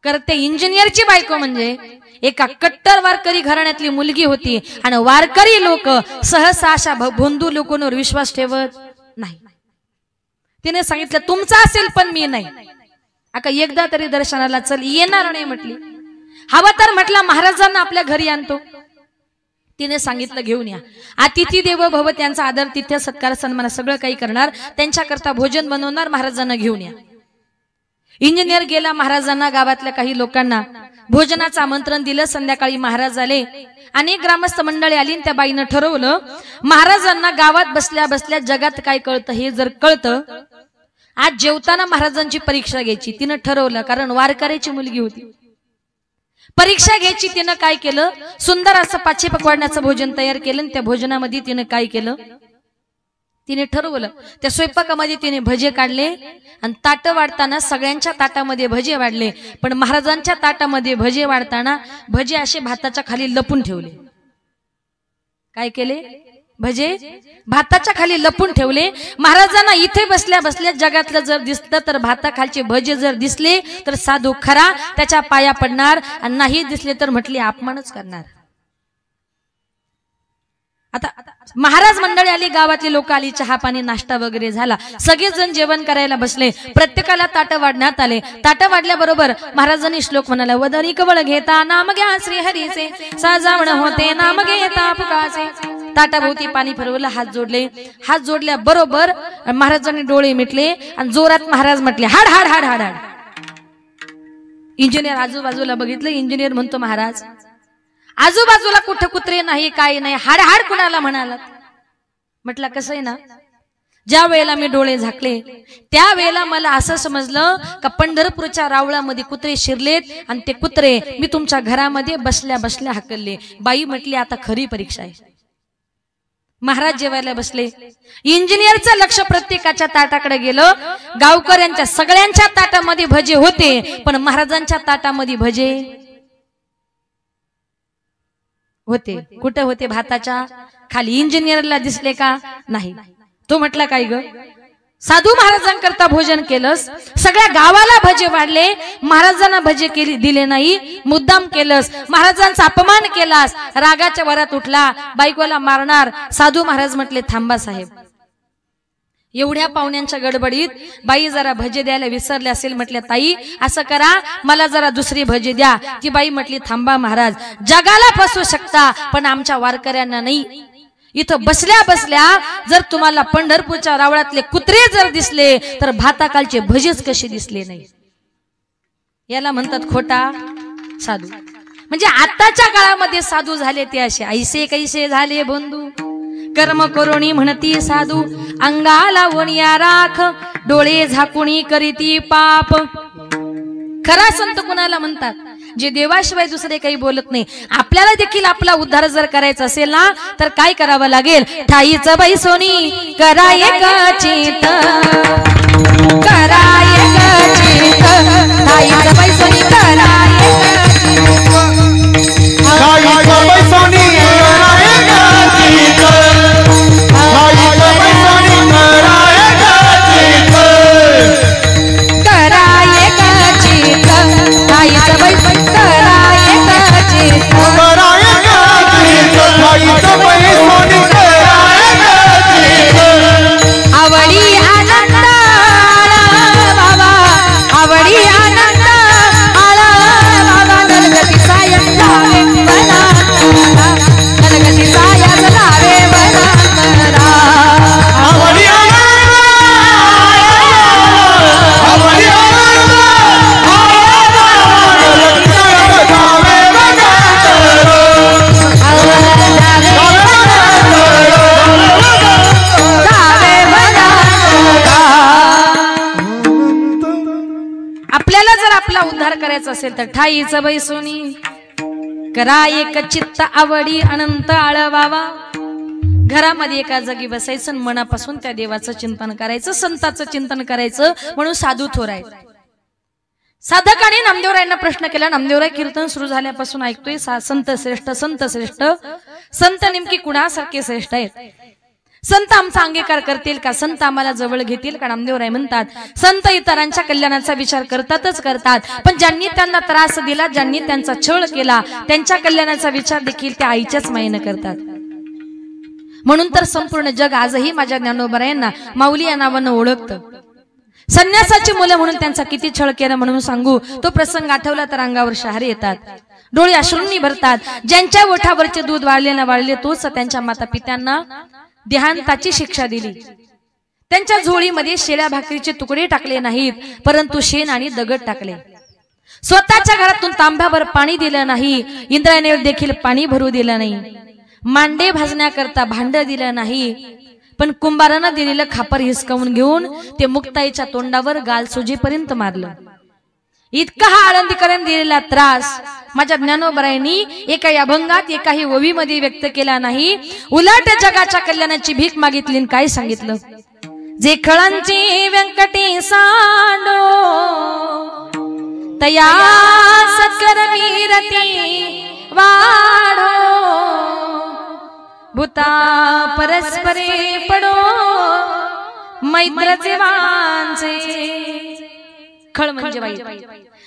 S1: करते इंजिनियरची बायको म्हणजे एका कट्टर वारकरी घराण्यातली मुलगी होती, आणि वारकरी लोक सहसा अशा भोंदू लोकांवर विश्वास ठेवत नाही. तिने सांगितलं, तुमचा असेल पण मी नाही. आता एकदा तरी दर्शनाला चल. येणार नाही म्हटली. हवं तर म्हटला महाराजांना आपल्या घरी आणतो. तिने सांगितलं, घेऊन या. अतिथी देवो भव, त्यांचा आदर तिथ्य सत्कार सन्मान सगळं काही करणार, त्यांच्याकरता भोजन बनवणार, महाराजांना घेऊन या. इंजिनियर गेला. महाराजांना गावातल्या काही लोकांना भोजनाचं आमंत्रण दिलं. संध्याकाळी महाराज आले. अनेक ग्रामस्थ मंडळी आली. त्या बाईनं ठरवलं, महाराजांना गावात बसल्या बसल्या जगात काय कळतं हे जर कळतं, आज जेवताना महाराजांची परीक्षा घ्यायची. तिनं ठरवलं, कारण वारकऱ्याची मुलगी होती, परीक्षा घ्यायची. तिनं काय केलं, सुंदर असं 5 पकवाडण्याचं भोजन तयार केलं. त्या भोजनामध्ये तिनं काय केलं, तिने ठरवलं, त्या स्वयंपाकामध्ये तिने भजे काढले आणि ताट वाढताना सगळ्यांच्या ताटामध्ये भजे वाढले, पण महाराजांच्या ताटामध्ये भजे वाढताना भजे असे भाताच्या खाली लपून ठेवले. काय केले? भजे भाताच्या खाली लपून ठेवले. महाराजांना इथे बसल्या बसल्या जगातलं जर दिसलं तर भाताखालचे भजे जर दिसले तर साधू खरा त्याच्या पाया पडणार, आणि नाही दिसले तर म्हटले अपमानच करणार. आता महाराज मंडळी आली, गावातली लोक आली, चहा पाणी नाश्ता वगैरे झाला, सगळेजण जेवण करायला बसले. प्रत्येकाला ताट वाढण्यात आले. ताट वाढल्याबरोबर महाराजांनी श्लोक म्हणाला, वदनी कवळ घेता नाम घ्या श्री हरीचे, सजावण होते नाम घेता फुकाचे. ताटाभोवती पाणी फिरवलं, हात जोडले. हात जोडल्या बरोबर महाराजांनी डोळे मिटले आणि जोरात महाराज म्हटले, हाड हाड हाड हाड हाड. इंजिनियर आजूबाजूला बघितलं. इंजिनियर म्हणतो, महाराज आजूबाजूला कुठं कुत्रे नाही, काय नाही, हाड हाड कुणाला म्हणाला? म्हटलं, कसं आहे ना, ज्या वेळेला मी डोळे झाकले त्या वेळेला मला असं समजलं का पंढरपूरच्या रावळामध्ये कुत्रे शिरलेत आणि ते कुत्रे मी तुमच्या घरामध्ये बसल्या बसल्या हाकलले. बाई म्हटली, आता खरी परीक्षा आहे. महाराज जेवायला बसले. इंजिनियरचं लक्ष प्रत्येकाच्या ताटाकडे गेलं. गावकऱ्यांच्या सगळ्यांच्या ताटामध्ये भजे होते, पण महाराजांच्या ताटामध्ये भजे होते. कुठे होते? भाताच्या खाली. इंजिनियरला दिसले का? नाही. तो म्हटला, काय ग, साधू महाराजांकरता भोजन केलंस, सगळ्या गावाला भजे वाढले, महाराजांना भजे दिले नाही, मुद्दाम केलंस, महाराजांचा अपमान केलास. रागाच्या वरात उठला, बायकोला मारणार. साधू महाराज म्हटले, थांबा साहेब. एवढ्या पाहुण्यांच्या गडबडीत बाई जरा भजे द्यायला विसरले असेल. म्हटल्या, ताई असं करा, मला जरा दुसरी भजे द्या. ती बाई म्हटली, थांबा महाराज, जगाला फसवू शकता पण आमच्या वारकऱ्यांना नाही. इथं बसल्या बसल्या जर तुम्हाला पंढरपूरच्या रावळातले कुत्रे जर दिसले तर भाताखालचे भजेच कसे दिसले नाही. याला म्हणतात खोटा साधू. म्हणजे आताच्या काळामध्ये साधू झाले ते असे, ऐसे कैसे झाले बंधू, कर्म करुणी म्हणती साधू, अंगाला वणिया राख, डोळे झाकुणी करीती पाप. खरा संत कुणाला म्हणतात? जे देवाशिवाय दुसरे काही बोलत नाही. आपल्याला देखील आपला उद्धार जर करायचा असेल ना तर काय करावं लागेल? ठाईच बाई सोनी कराय चित, कराय चित, ठाईच बाई सोनी कराय
S2: चित.
S1: करायचं असेल तर ठाईचं बैसोनी करा एक चित्त आवडी अनंत आळवावा. घरामध्ये एका जागी बसायचं, मनापासून त्या देवाचं चिंतन करायचं, संताचं चिंतन करायचं. म्हणून साधू थोर आहेत. साधकाने नामदेवरायांना प्रश्न केला. नामदेवराय कीर्तन सुरू झाल्यापासून ऐकतोय संत श्रेष्ठ संत श्रेष्ठ. संत नेमकी कुणासारखे श्रेष्ठ आहेत? संत आमचा अंगीकार करतील का? संत आम्हाला जवळ घेतील का? नामदेवराय म्हणतात संत इतरांच्या कल्याणाचा विचार करतातच करतात, पण ज्यांनी त्यांना त्रास दिला, ज्यांनी त्यांचा छळ केला, त्यांच्या कल्याणाचा विचार देखील त्या आईच्याच मायेने करतात. म्हणून तर संपूर्ण जग आजही माझ्या ज्ञानोबरायांना माऊली या नावानं ओळखतं. संन्यासाची मुलं म्हणून त्यांचा किती छळ केला म्हणून सांगू. तो प्रसंग आठवला तर अंगावर शहारे येतात, डोळे अश्रूंनी भरतात. ज्यांच्या ओठावरचे दूध वाळले ना वाळले तोच त्यांच्या माता पित्यांना देहांताची शिक्षा दिली. त्यांच्या झोळीमध्ये शेळ्या भाकरीचे तुकडे टाकले नाहीत, परंतु शेण आणि दगड टाकले. स्वतःच्या घरातून तांब्याभर पाणी दिलं नाही, इंद्रायणी देखील पाणी भरू दिलं नाही. मांडे भाजण्याकरता भांड दिलं नाही, पण कुंभारांना दिलेलं खापर हिसकावून घेऊन ते मुक्ताईच्या तोंडावर गाल सुजेपर्यंत मारलं. इतका हा आळंदीकरण दिलेला त्रास माझ्या ज्ञानोबरायांनी एकाही अभंगात एकाही ओवीमध्ये व्यक्त केला नाही. उलट जगाच्या कल्याणाची भीक मागितली. काय सांगितलं? जे खळांची व्यंकटी सांडो तया सकरवी रती वाढो भूता परस्परे पडो मैत्रचे वांचे. खळ म्हणजे वाईट.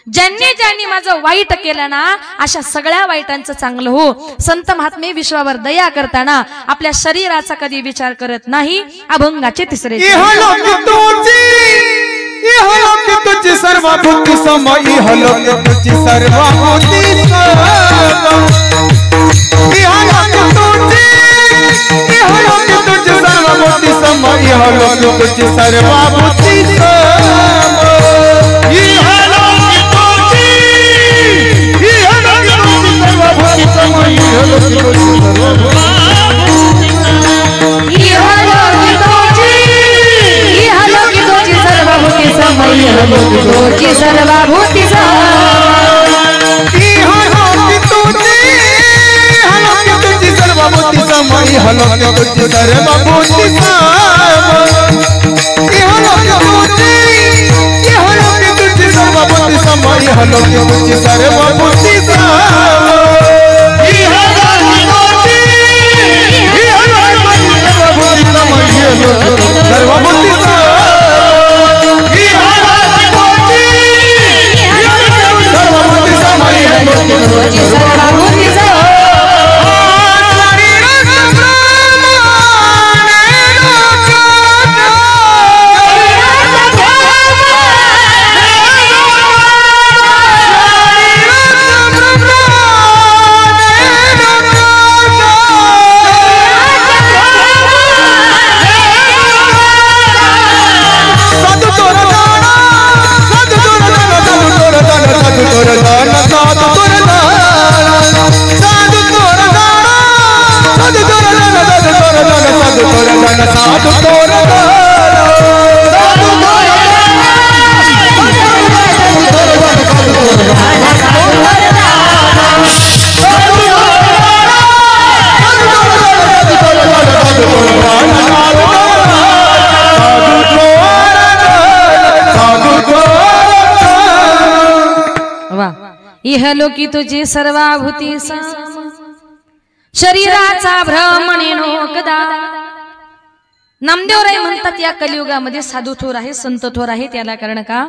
S1: ज्यांनी ज्यांनी माझं वाईट केलं ना, अशा सगळ्या वाईटांचं चांगलं हो. संत महात्मे विश्वावर दया करताना आपल्या शरीराचा कधी विचार करत नाही. अभंगाचे तिसरे
S2: सर्वभूती समय हलोकी सर्वभूती सर्वभूती समय हलोकी सर्वभूती
S1: इहलोकी तुझी सर्वाभूती शरीराचा भ्रम नोकदा. नामदेवराय म्हणतात या कलियुगामध्ये साधू थोर आहे, संत थोर आहे. त्याला कारण का?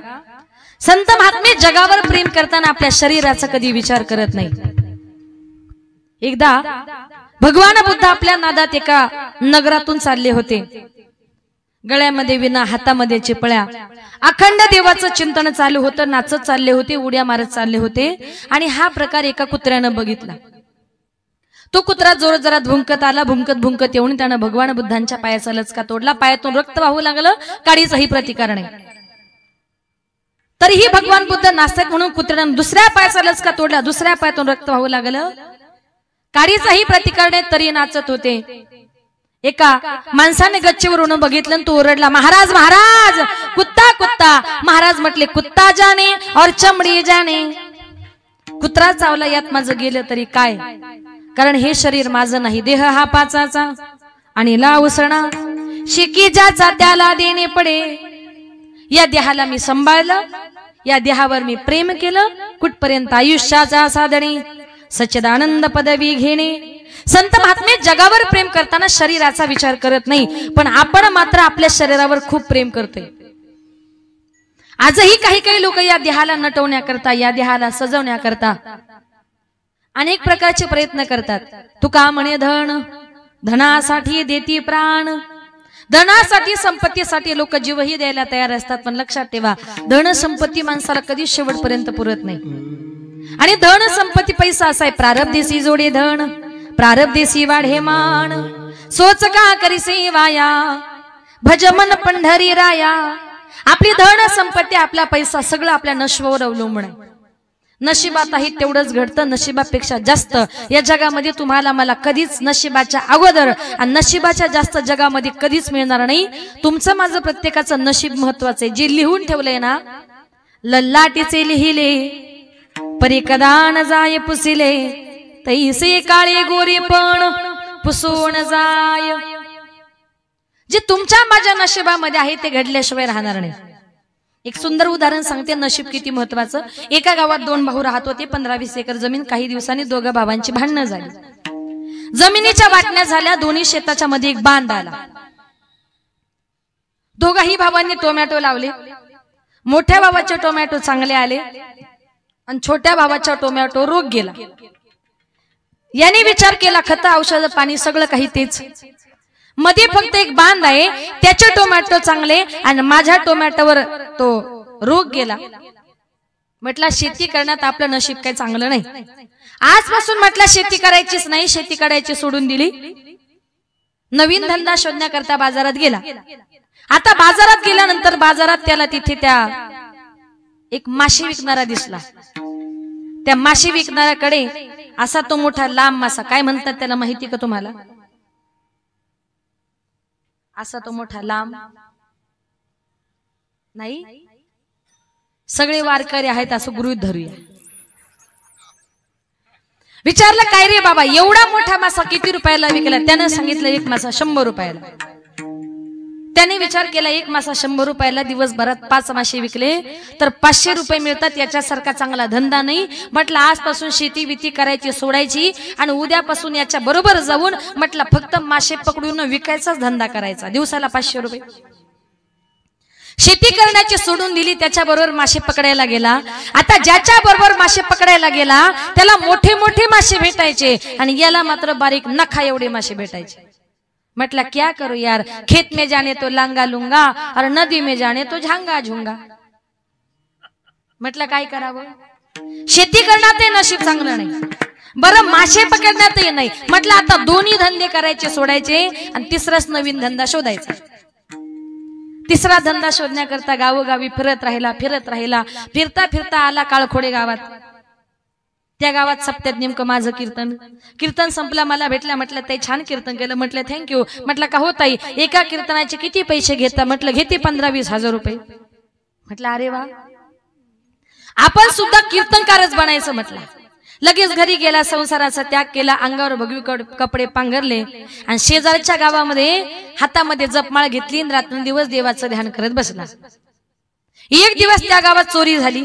S1: संत महात्मे जगावर प्रेम करताना आपल्या शरीराचा कधी विचार करत नाही. एकदा भगवान बुद्ध आपल्या नादात एका नगरातून चालले होते. गळ्यामध्ये विना, हातामध्ये चिपळ्या, अखंड देवाचं चिंतन चालू होतं. नाचत चालले होते, उड्या मारत चालले होते. आणि हा प्रकार एका कुत्र्यानं बघितला. तो कुत्रा जोर जरा भुंकत आला. भुंकत भुंकत येऊन त्यानं भगवान बुद्धांच्या पायाचा लचका तोडला. पायातून रक्त वाहू लागलं. काडीचाही प्रतिकार नाही. तरीही भगवान बुद्ध नाचतात म्हणून कुत्र्यानं दुसऱ्या पायाचा लचका तोडला. दुसऱ्या पायातून रक्त वाहू लागलं. काडीचाही प्रतिकार नाही, तरी नाचत होते. एका माणसाने गच्चीवरून बघितलं, तो ओरडला, महाराज महाराज, कुत्ता कुत्ता. महाराज म्हटले, कुत्ता जाने और चमडी जाने. कुत्रा चावला यात माझं गेलं तरी काय, कारण हे शरीर माझं नाही. देह हा पाचाचा आणि लावसणा, शिकी ज्याचा त्याला देणे पडे. या देहाला मी सांभाळलं, या देहावर मी प्रेम केलं, कुठपर्यंत आयुष्याचा साधणे सच्चिदानंद पदवी घेणे. संत महात्मे जगावर प्रेम करताना शरीराचा विचार करत नाही, पण आपण मात्र आपल्या शरीरावर खूप प्रेम करतोय. आजही काही काही लोक या देहाला नटवण्याकरता, या देहाला सजवण्याकरता अनेक प्रकारचे प्रयत्न करतात. तुका म्हणे धन, धनासाठी देती प्राण. धनासाठी संपत्तीसाठी लोक जीवही द्यायला तयार असतात, पण लक्षात ठेवा धन संपत्ती माणसाला कधीच शेवटपर्यंत पुरत नाही. आणि धन संपत्ती पैसा असाय, प्रारब्धेसी जोडे धन, प्रारब्धेसी वाढे मान. सोच का करीसे वाया, भजमन पंढरी राया. आपली धन संपत्ती, आपला पैसा सगळं आपल्या नशिबावर अवलंबून आहे. नशिबातही तेवढंच घडतं, नशिबापेक्षा जास्त या जगामध्ये तुम्हाला मला कधीच नशिबाच्या अगोदर आणि नशिबाच्या जास्त जगामध्ये कधीच मिळणार नाही. तुमचं माझं प्रत्येकाचं नशीब महत्वाचं आहे. जे लिहून ठेवलंय ना, लल्लाटीचे लिहिले परी कदा न जाय पुसिले, तैसे काळे गोरे पण पुसून जाय. जे तुमच्या माझ्या नशिबामध्ये आहे ते घडल्याशिवाय राहणार नाही. एक सुंदर उदाहरण सांगते, नशीब किती महत्वाचं. एका गावात 2 भाऊ राहत होते, 15-20 एकर जमीन. काही दिवसांनी दोघा भावांची भांडणं झाली, जमिनीच्या वाटण्या झाल्या. दोन्ही शेताच्या मध्ये एक बांध आला. दोघाही भावांनी टोमॅटो लावले. मोठ्या भावाचे टोमॅटो चांगले आले आणि छोट्या भावाचा टोमॅटो रोग गेला. याने विचार केला, खत औषध पाणी सगळं काही तेच, मध्ये फक्त एक बांध आहे, त्याचे टोमॅटो चांगले आणि माझ्या टोमॅटोवर तो रोग गेला. म्हटलं शेती करण्यात आपलं नशीब काही चांगलं नाही. आजपासून म्हटलं शेती करायचीच नाही, शेती करायची सोडून दिली. नवीन धंदा शोधण्याकरता बाजारात गेला. आता बाजारात गेल्यानंतर बाजारात त्याला तिथे त्या एक माशी विकणारा दिसला. त्या माशी विकणाऱ्याकडे असा तो मोठा लांब मासा, काय म्हणतात त्याला माहिती का तुम्हाला? असा तो मोठा लांब नाही, सगळे वारकरी आहेत असं गृहीत धरूया. विचारलं काय रे बाबा, एवढा मोठा मासा किती रुपयाला विकला? त्याने सांगितलं एक मासा 100 रुपयाला. त्याने विचार केला, एक मासा 100 रुपयाला, दिवसभरात 5 मासे विकले तर 500 रुपये मिळतात, याच्यासारखा चांगला धंदा नाही. म्हटलं आजपासून शेती विती करायची सोडायची आणि उद्यापासून याच्या बरोबर जाऊन म्हटलं फक्त मासे पकडून विकायचाच धंदा करायचा, दिवसाला 500 रुपये. शेती करण्याची सोडून दिली, त्याच्या बरोबर मासे पकडायला गेला. आता ज्याच्या बरोबर मासे पकडायला गेला त्याला मोठे मोठे मासे भेटायचे आणि याला मात्र बारीक नखा एवढे मासे भेटायचे. म्हटला क्या करू यार, खेत में जाने तो लांगा लुंगा और नदी में जाने तो झांगा झुंगा. म्हटलं काय करावं, शेती करण्यातही नशीब चांगलं नाही, बरं मासे पकडण्यातही नाही. म्हटलं आता दोन्ही धंदे करायचे सोडायचे आणि तिसराच नवीन धंदा शोधायचा. तिसरा धंदा शोधण्याकरता गावोगावी फिरत राहिला. फिरता फिरता आला काळखोडे गावात. त्या गावात सप्त्यात नेमकं माझं कीर्तन संपला, मला भेटला. म्हटलं ताई छान कीर्तन केलं. म्हटलं थँक्यू. म्हटलं का हो ताई, एका कीर्तनाचे किती पैसे घेता? म्हटलं घेते 15-20 हजार रुपये. म्हटलं अरे वा, आपण सुद्धा कीर्तनकारच बनायचं. म्हटलं लगेच घरी गेला, संसाराचा त्याग केला, अंगावर भगवी कपडे पांघरले आणि शेजारच्या गावामध्ये हातामध्ये जपमाळ घेतली आणि रात्रंदिवस देवाचं ध्यान करत बसला. एक दिवस त्या गावात चोरी झाली.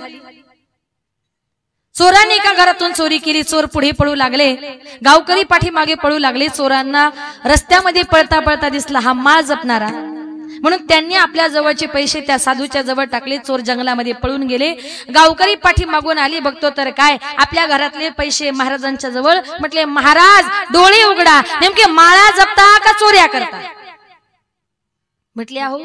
S1: चोरांनी एका घरातून चोरी केली. चोर पुढे पळू लागले, गावकरी पाठीमागे पळू लागले. चोरांना रस्त्यामध्ये पळता पळता दिसला हा माळ जपणारा, म्हणून त्यांनी आपल्या जवळचे पैसे त्या साधूच्या जवळ टाकले. चोर जंगलामध्ये पळून गेले. गावकरी पाठीमागून आली, बघतो तर काय, आपल्या घरातले पैसे महाराजांच्या जवळ. म्हटले महाराज डोळे उघडा, नेमके माळा जपता का चोऱ्या करता? म्हटले अहो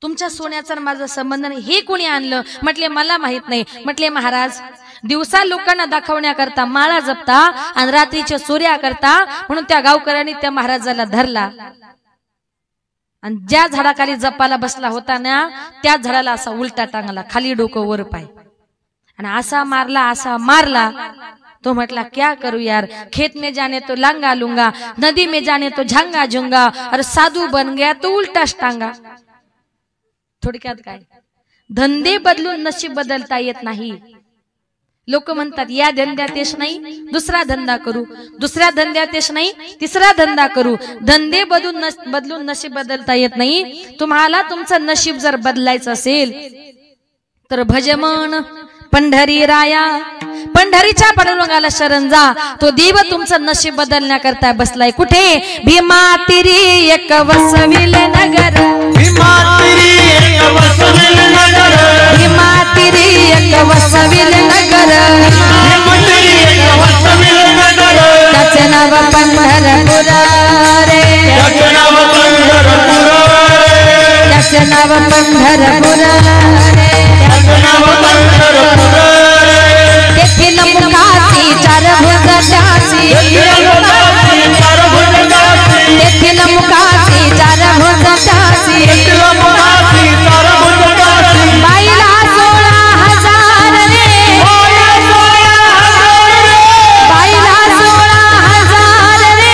S1: तुमच्या सोन्याचा माझा संबंध नाही, हे कोणी आणलं? म्हटले मला माहित नाही. म्हटले महाराज दिवसा लोकांना दाखवण्याकरता माळा जपता आणि रात्रीच्या चोऱ्या करता, म्हणून त्या गावकऱ्यांनी त्या महाराजाला धरला आणि ज्या झाडाखाली जपाला बसला होता ना त्या झाडाला असा उलटा टांगला, खाली डोकं वर पाय, आणि असा मारला. तो म्हटला क्या करू यार, खेत में जाने तो लांगा लुंगा, नदी में जाने तो झांगा झुंगा, और साधू बन गया तो उलटा टांगा. थोडक्यात काय, धंदे बदलून नशीब बदलता येत नाही. लोक म्हणतात या धंद्यात यश नाही, दुसरा धंदा करू, दुसऱ्या धंद्यात यश नाही, तिसरा धंदा करू. धंदे बदलून नशीब बदलता येत नाही. तुम्हाला तुमचं नशीब जर बदलायचं असेल तर भजमन पंढरी राया, पंढरीच्या पांडुरंगाला शरण जा. तो देव तुमचं नशीब बदलण्याकरता बसलाय. कुठे? भीमा तिरी एक वसविल नगर,
S2: भीमा तिरी एक वसविल नगर,
S1: भीमा तिरी एक वसविल नगर,
S2: भीमा तिरी एक वसविल नगर.
S1: त्याचे नाव पंढरपूर रे,
S2: त्याचे नाव पंढरपूर रे,
S1: त्याचे नाव पंढरपूर रे,
S2: त्याचे नाव पंढरपूर रे.
S1: तेथील मुखाची चार भुज त्याची,
S2: तेथील मुखाची चार भुज त्याची,
S1: तेथील मुखाची चार भुज त्याची,
S2: तेथील मुखाची चार भुज त्याची.
S1: बाईला 16,000 रे, बाईला 16,000 रे.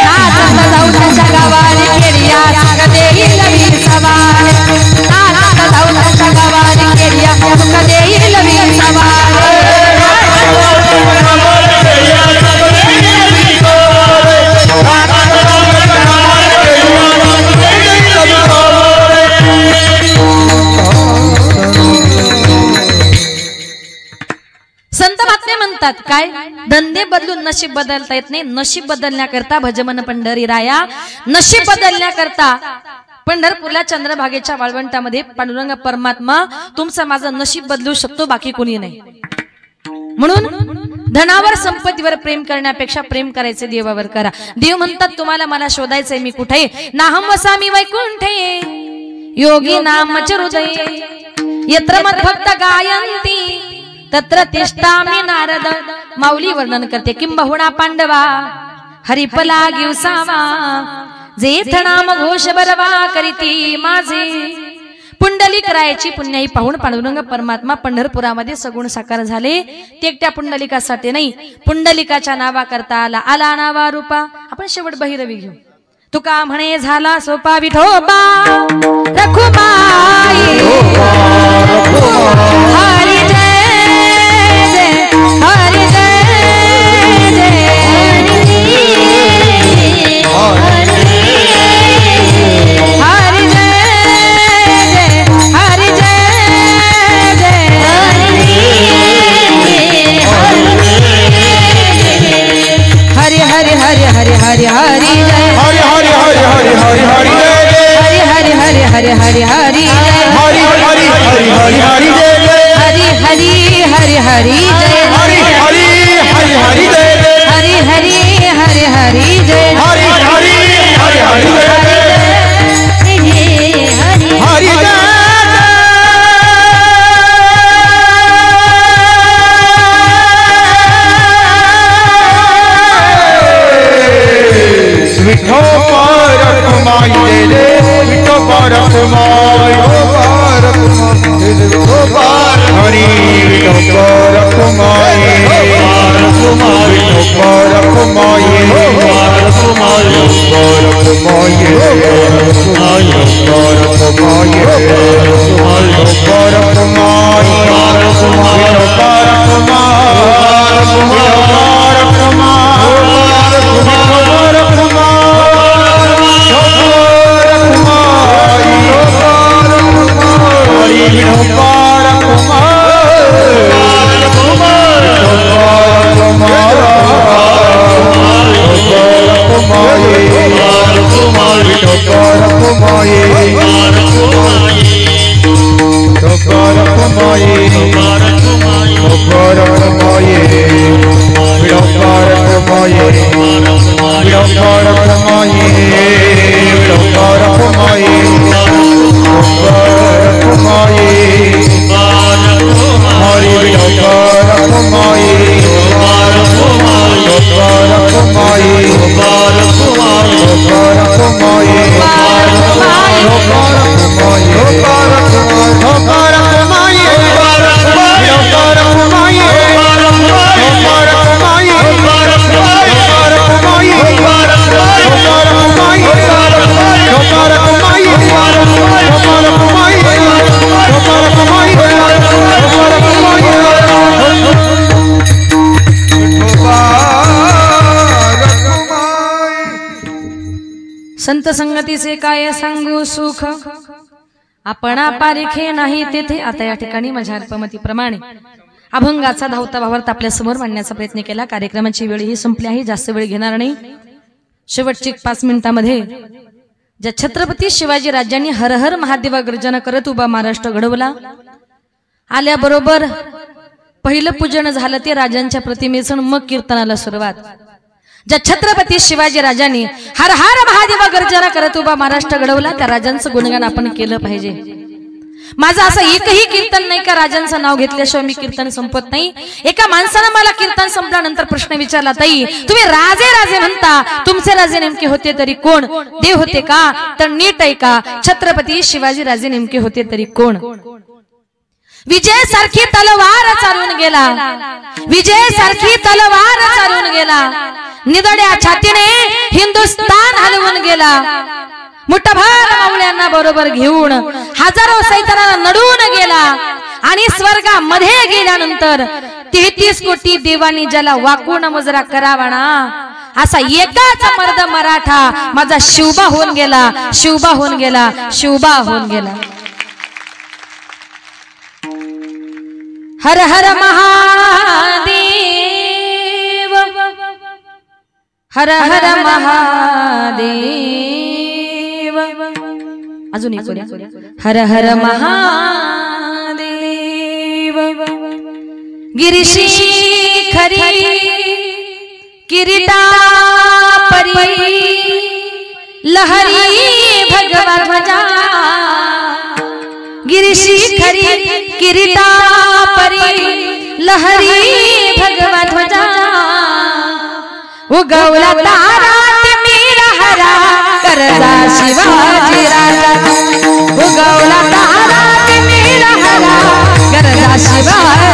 S1: नाचत जाऊ त्याच्या गावाला केडिया, सुख देईल वीर सवार. नाचत जाऊ त्याच्या गावाला केडिया, सुख देईल वीर सवार. संत महात्मे म्हणतात काय? धंदे बदलून नशीब बदलता येत नाही. नशीब बदलण्याकरता भजमन पंढरी राया, नशीब बदलण्याकरता पंढरपूरला चंद्रभागेच्या वाळवंटामध्ये पांडुरंग परमात्मा तुमचं माझं नशीब बदलू शकतो, बाकी कोणी नाही. म्हणून धनावर संपत्तीवर प्रेम करण्यापेक्षा प्रेम करायचे देवावर करा. देव म्हणतात तुम्हाला मला शोधायचंय, मी कुठे? नाहम वसामी वैकुंठे योगी नामच हृदय, यत्र मद्भक्त गायंती तत्र तिष्ठामि नारद. माऊली वर्णन करते किंबहुना पांडवा हरिपला गिवसावा, जेथ नाम घोष बरवा करीती माझे. पुंडलिक रायाची पुण्याई पाहून पांडुरंग परमात्मा पंढरपुरामध्ये सगुण साकार झाले. ते एकट्या पुंडलिकासाठी नाही, पुंडलिकाच्या नावा करता आला. आला नावा रूपा. आपण शेवट बहिरवी घेऊ. तुका म्हणे झाला सोपा विठोबा रखुमाई, हरी जय जय, हरी जय जय, हरी जय हरि हरि हरि हरि हरि हरि जय,
S2: हरि हरि हरि हरि हरि हरि जय,
S1: हरि हरि हरि हरि हरि हरि जय,
S2: हरि हरि हरि हरि हरि जय.
S1: संत संगतीचे काय सांगू सुख, आपणा पारिखे नाही तेथे. आता या ठिकाणी माझ्या अल्पमतीप्रमाणे अभंगाचा धावता भावार्थ आपल्या समोर मांडण्याचा प्रयत्न केला. कार्यक्रमाची वेळ ही संपली आहे, जास्त वेळ घेणार नाही. शेवटची 5 मिनिटांमध्ये ज्या छत्रपती शिवाजी राजांनी हर हर महादेवा गर्जना करत उभा महाराष्ट्र घडवला, आल्याबरोबर पहिलं पूजन झालं ते राजांच्या प्रतिमेचं, मग कीर्तनाला सुरुवात. ज्या छत्रपती शिवाजी राजांनी हर हर महादेवा गर्जना करत उभा महाराष्ट्र घडवला, त्या राजांचं गुणगान आपण केलं पाहिजे. माझं असं एकही कीर्तन नाही का राजांचं नाव घेतल्याशिवाय मी कीर्तन संपत नाही. एका माणसानं मला कीर्तन संपल्यानंतर प्रश्न विचारला, ताई तुम्ही राजे राजे म्हणता, तुमचे राजे नेमके होते तरी कोण? देव होते का? तर नीट आहे का, छत्रपती शिवाजी राजे नेमके होते तरी कोण? विजय सारखी तलवार चालून गेला, विजय सारखी तलवार चालून गेला, निदड्या छातीने हिंदुस्तान हलवून गेला. मुठभर मावळ्यांना बरोबर घेऊन हजारो सैतानांना नडून गेला आणि स्वर्गामध्ये गेल्यानंतर 33 कोटी देवांनी ज्याला वाकून मुजरा करावा ना, असा एकाच मर्द मराठा माझा शिवबा होऊन गेला, शिवबा होऊन गेला, शिवबा होऊन गेला. हर हर महादेव, हर हर महादेव. अजून एक हर हर महादेव. गिरीशी खरी किरीटा परी लहरी भगवान ध्वजा, गिरीशी खरी किरीटा परी लहरी भगवान ध्वजा. उगवला तारा मेरा हरा करजा शिवाजी राजा, उगवला तारा मेरा हरा करजा शिवाजी